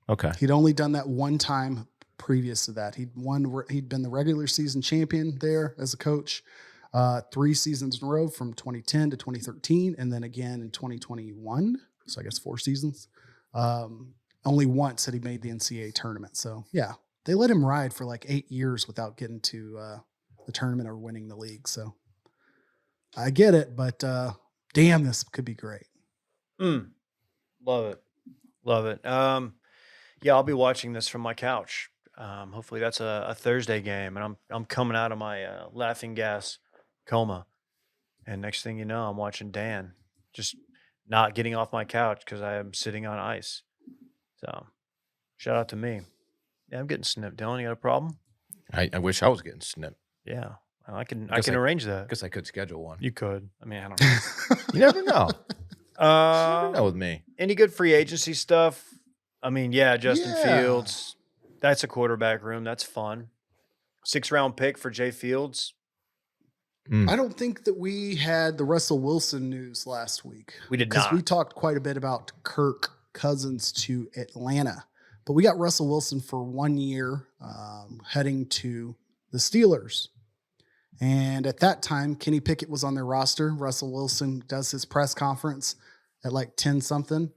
Okay. He'd only done that one time previous to that. He'd been the regular season champion there as a coach 3 seasons in a row from 2010 to 2013, and then again in 2021. So I guess 4 seasons. Only once had he made the NCAA tournament. So yeah, they let him ride for like 8 years without getting to the tournament or winning the league. So I get it, but damn, this could be great. Love it. Love it. Yeah, I'll be watching this from my couch. Hopefully that's a Thursday game, and I'm coming out of my laughing gas coma. And next thing you know, I'm watching Dan just not getting off my couch because I am sitting on ice. So shout out to me. Yeah, I'm getting snipped. Dylan, you got a problem? I wish I was getting snipped. Yeah, I can Guess I- arrange that. I guess I could schedule one. You could. I mean, I don't know. You never know. You never know Um, with me. any good free agency stuff? I mean, yeah, Justin Yeah. Fields. That's a quarterback room. That's fun. 6th-round pick for Jay Fields. I don't think that we had the Russell Wilson news last week. We did Because we not. talked quite a bit about Kirk Cousins to Atlanta. But we got Russell Wilson for 1 year heading to the Steelers. And at that time, Kenny Pickett was on their roster. Russell Wilson does his press conference at like 10 something.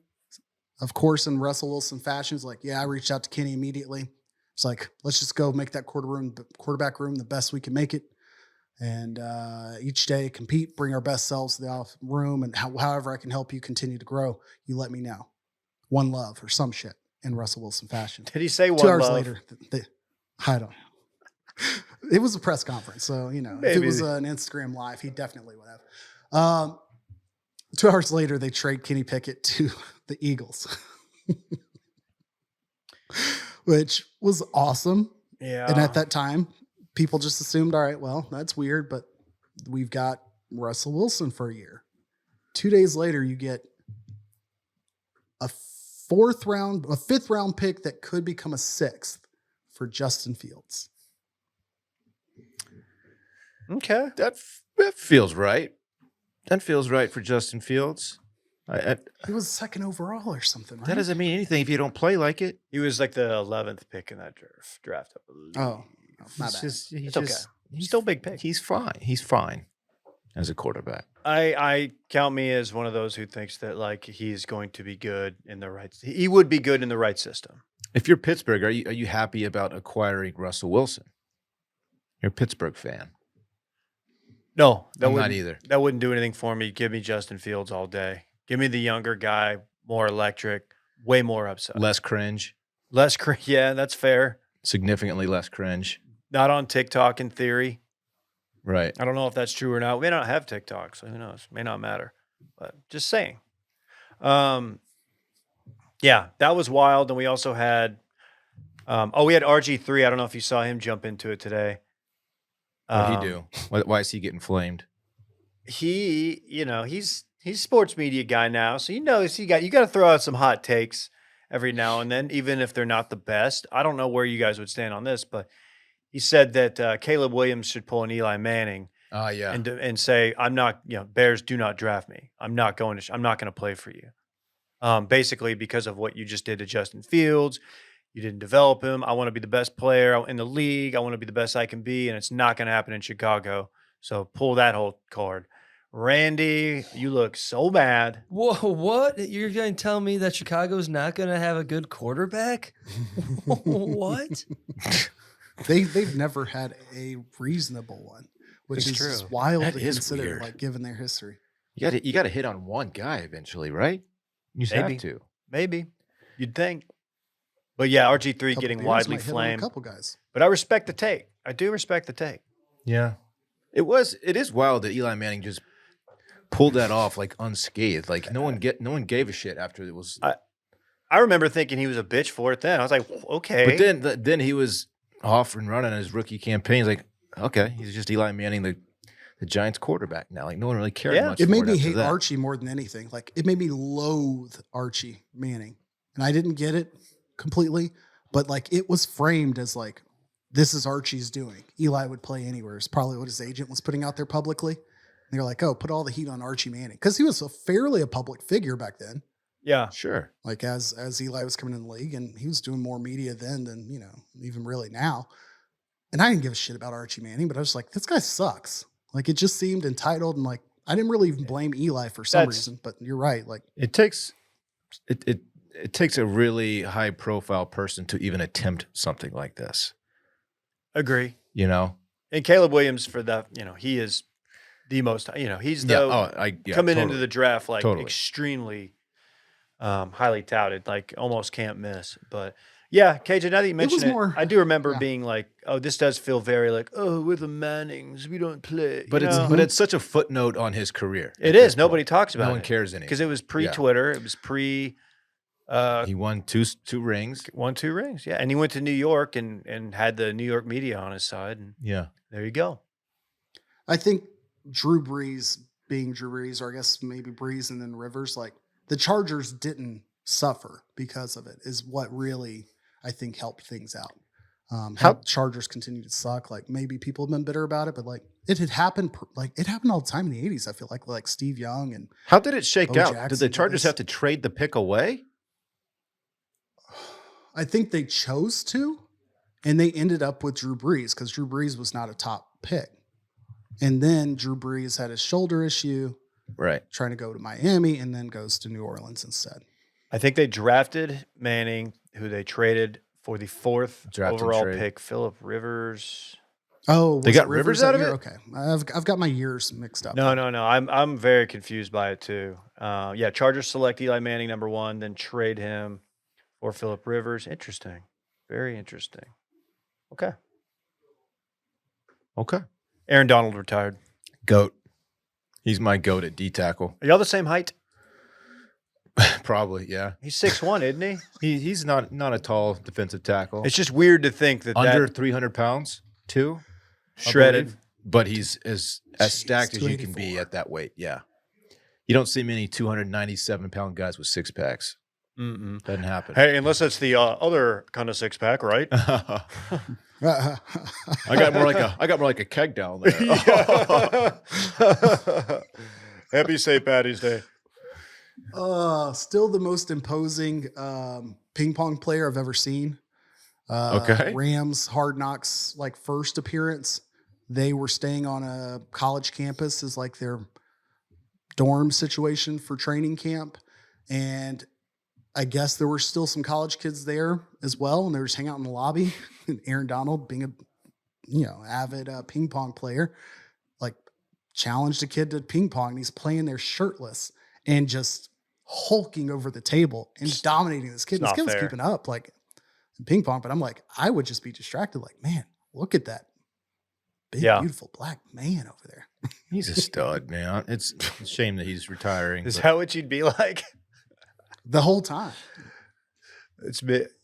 Of course, in Russell Wilson fashion, it's like, yeah, I reached out to Kenny immediately. It's like, let's just go make that quarterback room the best we can make it. And each day compete, bring our best selves to the room, and however I can help you continue to grow, you let me know. One love or some shit in Russell Wilson fashion. Did he say 2 one hours love? later, I don't know. It was a press conference, so if Maybe. it was an Instagram live, he definitely would have. 2 hours later, they trade Kenny Pickett to the Eagles, which was awesome. Yeah. And at that time, people just assumed, all right, well, that's weird, but we've got Russell Wilson for a year. 2 days later, you get a 5th round pick that could become a 6th for Justin Fields. Okay. That feels right. That feels right for Justin Fields. He was 2nd overall or something, right? That doesn't mean anything if you don't play like it. He was like the 11th pick in that draft, I believe. Oh, my He's bad. just, It's okay. He's Still a big pick. He's fine. He's fine as a quarterback. I count me as one of those who thinks that like he's going to be good in the right. He would be good in the right system. If you're Pittsburgh, are you happy about acquiring Russell Wilson? You're a Pittsburgh fan. No, that I'm not wouldn't either. That wouldn't do anything for me. Give me Justin Fields all day. Give me the younger guy, more electric, way more upside. Less cringe, Less yeah, that's fair. significantly less cringe. Not on TikTok in theory. Right. I don't know if that's true or not. We may not have TikTok, so who knows? May not matter. But just saying. Yeah, that was wild. And we also had we had RG3. I don't know if you saw him jump into it today. What'd he do? Why is he getting flamed? He's sports media guy now, so you got to throw out some hot takes every now and then, even if they're not the best. I don't know where you guys would stand on this, but he said that Caleb Williams should pull an Eli Manning Yeah. and say, "I'm not, Bears do not draft me. I'm not going to play for you." Basically, because of what you just did to Justin Fields, you didn't develop him. I want to be the best player in the league. I want to be the best I can be, and it's not going to happen in Chicago. So pull that whole card. Randy, you look so bad. Whoa, what? You're going to tell me that Chicago's not going to have a good quarterback? What? They've never had a reasonable one, which It's is just true. wild That to is consider, weird. like given their history. You got to hit on one guy eventually, right? You just Maybe. have to. Maybe. You'd think. But yeah, RG3 Couple getting Bears widely might hit on a flamed. couple guys. But I respect the take. I do respect the take. Yeah. It is wild that Eli Manning just pulled that off like unscathed. Like no one gave a shit after it was. I remember thinking he was a bitch for it then. I was like, okay. But then he was off and running his rookie campaign. He's like, okay, he's just Eli Manning, the Giants quarterback now. Like no one really cared Yeah. much. It for made me after hate that. Archie more than anything. Like it made me loathe Archie Manning, and I didn't get it completely, but like it was framed as like this is Archie's doing. Eli would play anywhere. It's probably what his agent was putting out there publicly. And they're like, oh, put all the heat on Archie Manning because he was a public figure back then. Yeah. Sure. Like as Eli was coming in the league, and he was doing more media then than even really now. And I didn't give a shit about Archie Manning, but I was like, this guy sucks. Like it just seemed entitled, and like I didn't really even blame Eli for some reason. But you're right. Like It takes it takes a really high profile person to even attempt something like this. Agree. You know? And Caleb Williams for that, he is the most, he's the coming into the draft like extremely highly touted, like almost can't miss. But yeah, KJ, now that you mention it, I do remember being like, oh, this does feel very like, oh, we're the Mannings, we don't play. But it's such a footnote on his career. It is. Nobody talks about it. No one cares anymore. Because it was pre-Twitter. It was pre he won two rings. Won 2 rings, yeah. And he went to New York and had the New York media on his side. And there you go. I think Drew Brees being Drew Brees, or I guess maybe Brees and then Rivers, like the Chargers didn't suffer because of it, is what really I think helped things out. How Chargers continue to suck. Like maybe people have been bitter about it, but like it had happened. Like it happened all the time in the '80s. I feel like Steve Young and how did it shake Bo out? Jackson Did the Chargers have to trade the pick away? I think they chose to, and they ended up with Drew Brees because Drew Brees was not a top pick. And then Drew Brees had his shoulder issue, right? Trying to go to Miami, and then goes to New Orleans instead. I think they drafted Manning, who they traded for the 4th overall pick, Philip Rivers. Oh, they got Rivers out of it? Okay, I've got my years mixed up. No. I'm very confused by it too. Chargers select Eli Manning number 1, then trade him for Philip Rivers. Interesting, very interesting. Okay. Aaron Donald retired. Goat. He's my goat at D tackle. Are y'all the same height? Probably, yeah. He's 6'1", isn't he? He's not a tall defensive tackle. It's just weird to think that under 300 pounds too, shredded. But he's as stacked as you can be at that weight. Yeah, you don't see many 297-pound guys with 6-packs. Doesn't happen. Hey, unless it's the other kind of 6-pack, right? I got more like a keg down there. Happy St. Patty's Day. Still the most imposing ping pong player I've ever seen. Rams Hard Knocks first appearance. They were staying on a college campus as like their dorm situation for training camp, and I guess there were still some college kids there as well, and they were just hanging out in the lobby. And Aaron Donald, being a avid ping pong player, challenged a kid to ping pong, and he's playing there shirtless and just hulking over the table and dominating this kid. This kid was keeping up in ping pong, but I'm like, I would just be distracted. Like, man, look at that big, beautiful black man over there. He's a stud, man. It's a shame that he's retiring. Is that what you'd be like? The whole time.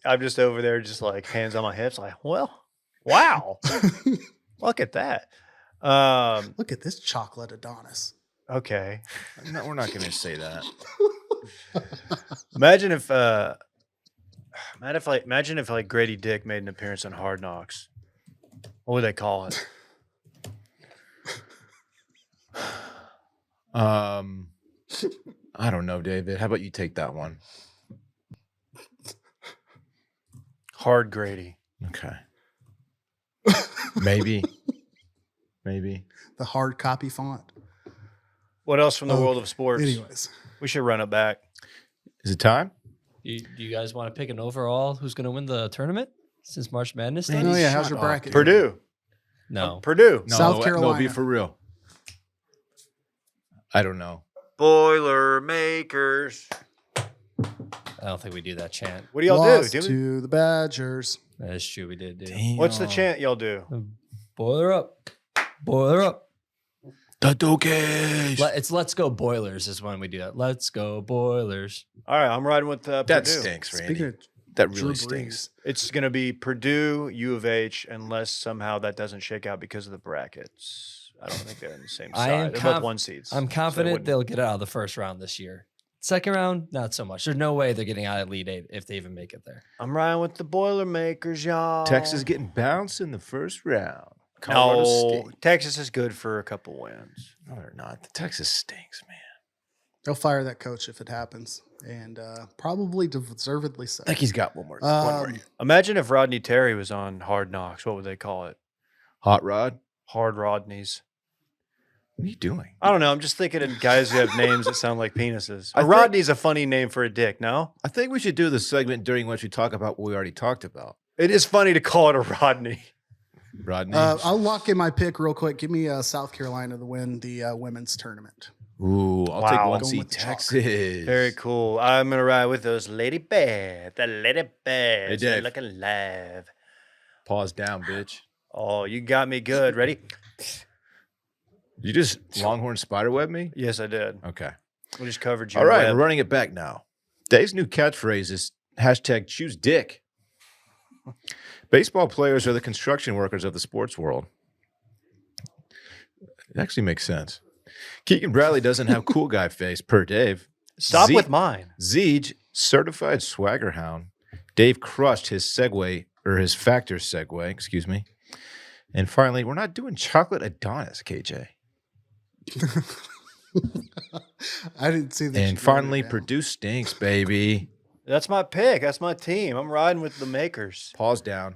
I'm just over there, just hands on my hips, well, wow. Look at that. Look at this chocolate Adonis. Okay. No, we're not going to say that. Imagine if Grady Dick made an appearance on Hard Knocks. What would they call it? I don't know, David. How about you take that one? Hard Grady. Okay. Maybe. The hard copy font. What else from the world of sports? Anyways. We should run it back. Is it time? Do you guys want to pick an overall who's going to win the tournament since March Madness? Oh, yeah. How's your bracket? Purdue. No. Purdue. No, South Carolina. No, be for real. I don't know. Boilermakers. I don't think we do that chant. What do y'all Lost do? to the Badgers. That is true. We did do. Damn. What's the chant y'all do? Boiler up. Boiler up. The Dokies. Let's go Boilers is when we do that. Let's go Boilers. All right, I'm riding with Purdue. That stinks, Randy. Speaking of That Drew really Brees, stinks. It's going to be Purdue, U of H, unless somehow that doesn't shake out because of the brackets. I don't think they're in the same side. They're both 1 seeds. I'm so confident they'll get out of the first round this year. Second round, not so much. There's no way they're getting out of Elite Eight if they even make it there. I'm riding with the Boilermakers, y'all. Texas getting bounced in the first round. Colorado No, State. Texas is good for a couple wins. No, they're not. The Texas stinks, man. They'll fire that coach if it happens, and probably deservedly so. I think he's got one more. Imagine if Rodney Terry was on Hard Knocks. What would they call it? Hot Rod. Hard Rodneys. What are you doing? I don't know. I'm just thinking of guys who have names that sound like penises. I think- Rodney's a funny name for a dick, no? I think we should do the segment during which we talk about what we already talked about. It is funny to call it a Rodney. Rodney. I'll lock in my pick real quick. Give me South Carolina to win the women's tournament. Ooh, I'll take Wow. one Going seed with the chalk. Texas. Very cool. I'm going to ride with those lady bears. The lady bears. Hey, They're Dave. looking alive. Pause down, bitch. Oh, you got me good. Ready? You just Longhorn spiderweb me? Yes, I did. Okay. We just covered you. All right, we're running it back now. Dave's new catchphrase is hashtag choose dick. Baseball players are the construction workers of the sports world. It actually makes sense. Keegan Bradley doesn't have cool guy face, per Dave. Stop with mine. Zeej, certified swagger hound. Dave crushed his segue, or his factor segue, excuse me. And finally, we're not doing chocolate Adonis, KJ. I didn't see that. And finally, Purdue stinks, baby. That's my pick. That's my team. I'm riding with the makers. Pause down.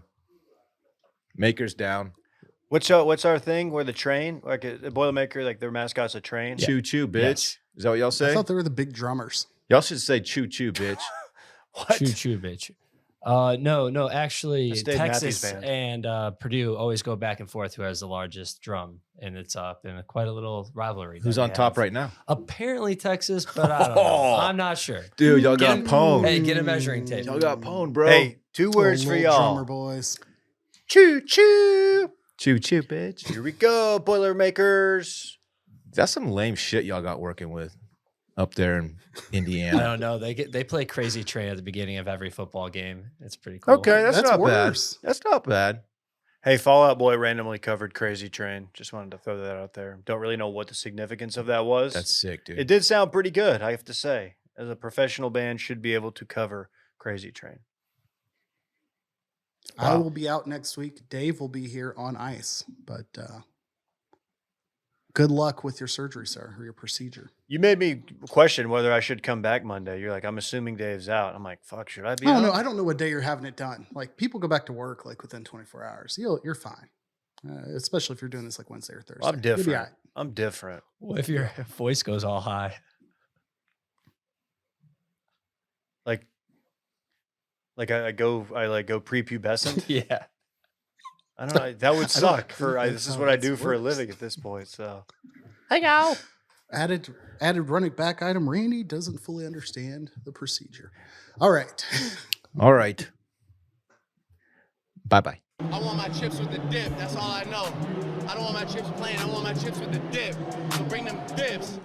Makers down. What's our thing? Where the train, like a Boilermaker, like their mascot's a train. Choo choo, bitch. Yes. Is that what y'all I say? thought they were the big drummers. Y'all should say choo choo, bitch. What? Choo choo, bitch. No, actually, I stayed Matthew's Texas band. and Purdue always go back and forth who has the largest drum, and it's been quite a little rivalry. Who's that on we top have. right now? Apparently Texas, but I don't know. I'm not sure. Dude, y'all got Get- pwned. Hey, get a measuring tape. Y'all got pwned, bro. Hey, 2 words Oh, for little y'all. drummer boys. Choo choo. Choo choo, bitch. Here we go, Boilermakers. That's some lame shit y'all got working with up there in I Indiana. don't know. They play Crazy Train at the beginning of every football game. It's pretty cool. Okay, that's not worse. bad. That's not bad. Hey, Fallout Boy randomly covered Crazy Train. Just wanted to throw that out there. Don't really know what the significance of that was. That's sick, dude. It did sound pretty good, I have to say. As a professional band, should be able to cover Crazy Train. I Wow. will be out next week. Dave will be here on ice. But good luck with your surgery, sir, or your procedure. You made me question whether I should come back Monday. You're like, I'm assuming Dave's out. I'm like, fuck, should I be I don't out? know. I don't know what day you're having it done. Like people go back to work like within 24 hours. You're fine, especially if you're doing this like Wednesday or Thursday. I'm You'll be different. all right. I'm different. What if your voice goes all high? Like I go prepubescent. Yeah. I don't know. That would suck. think For that's this is how what I this do for a works. living at this point. So Added running back item. Randy doesn't fully understand the procedure. All right. All right. Bye-bye. I want my chips with the dip. That's all I know. I don't want my chips plain. I want my chips with the dip. So bring them dips.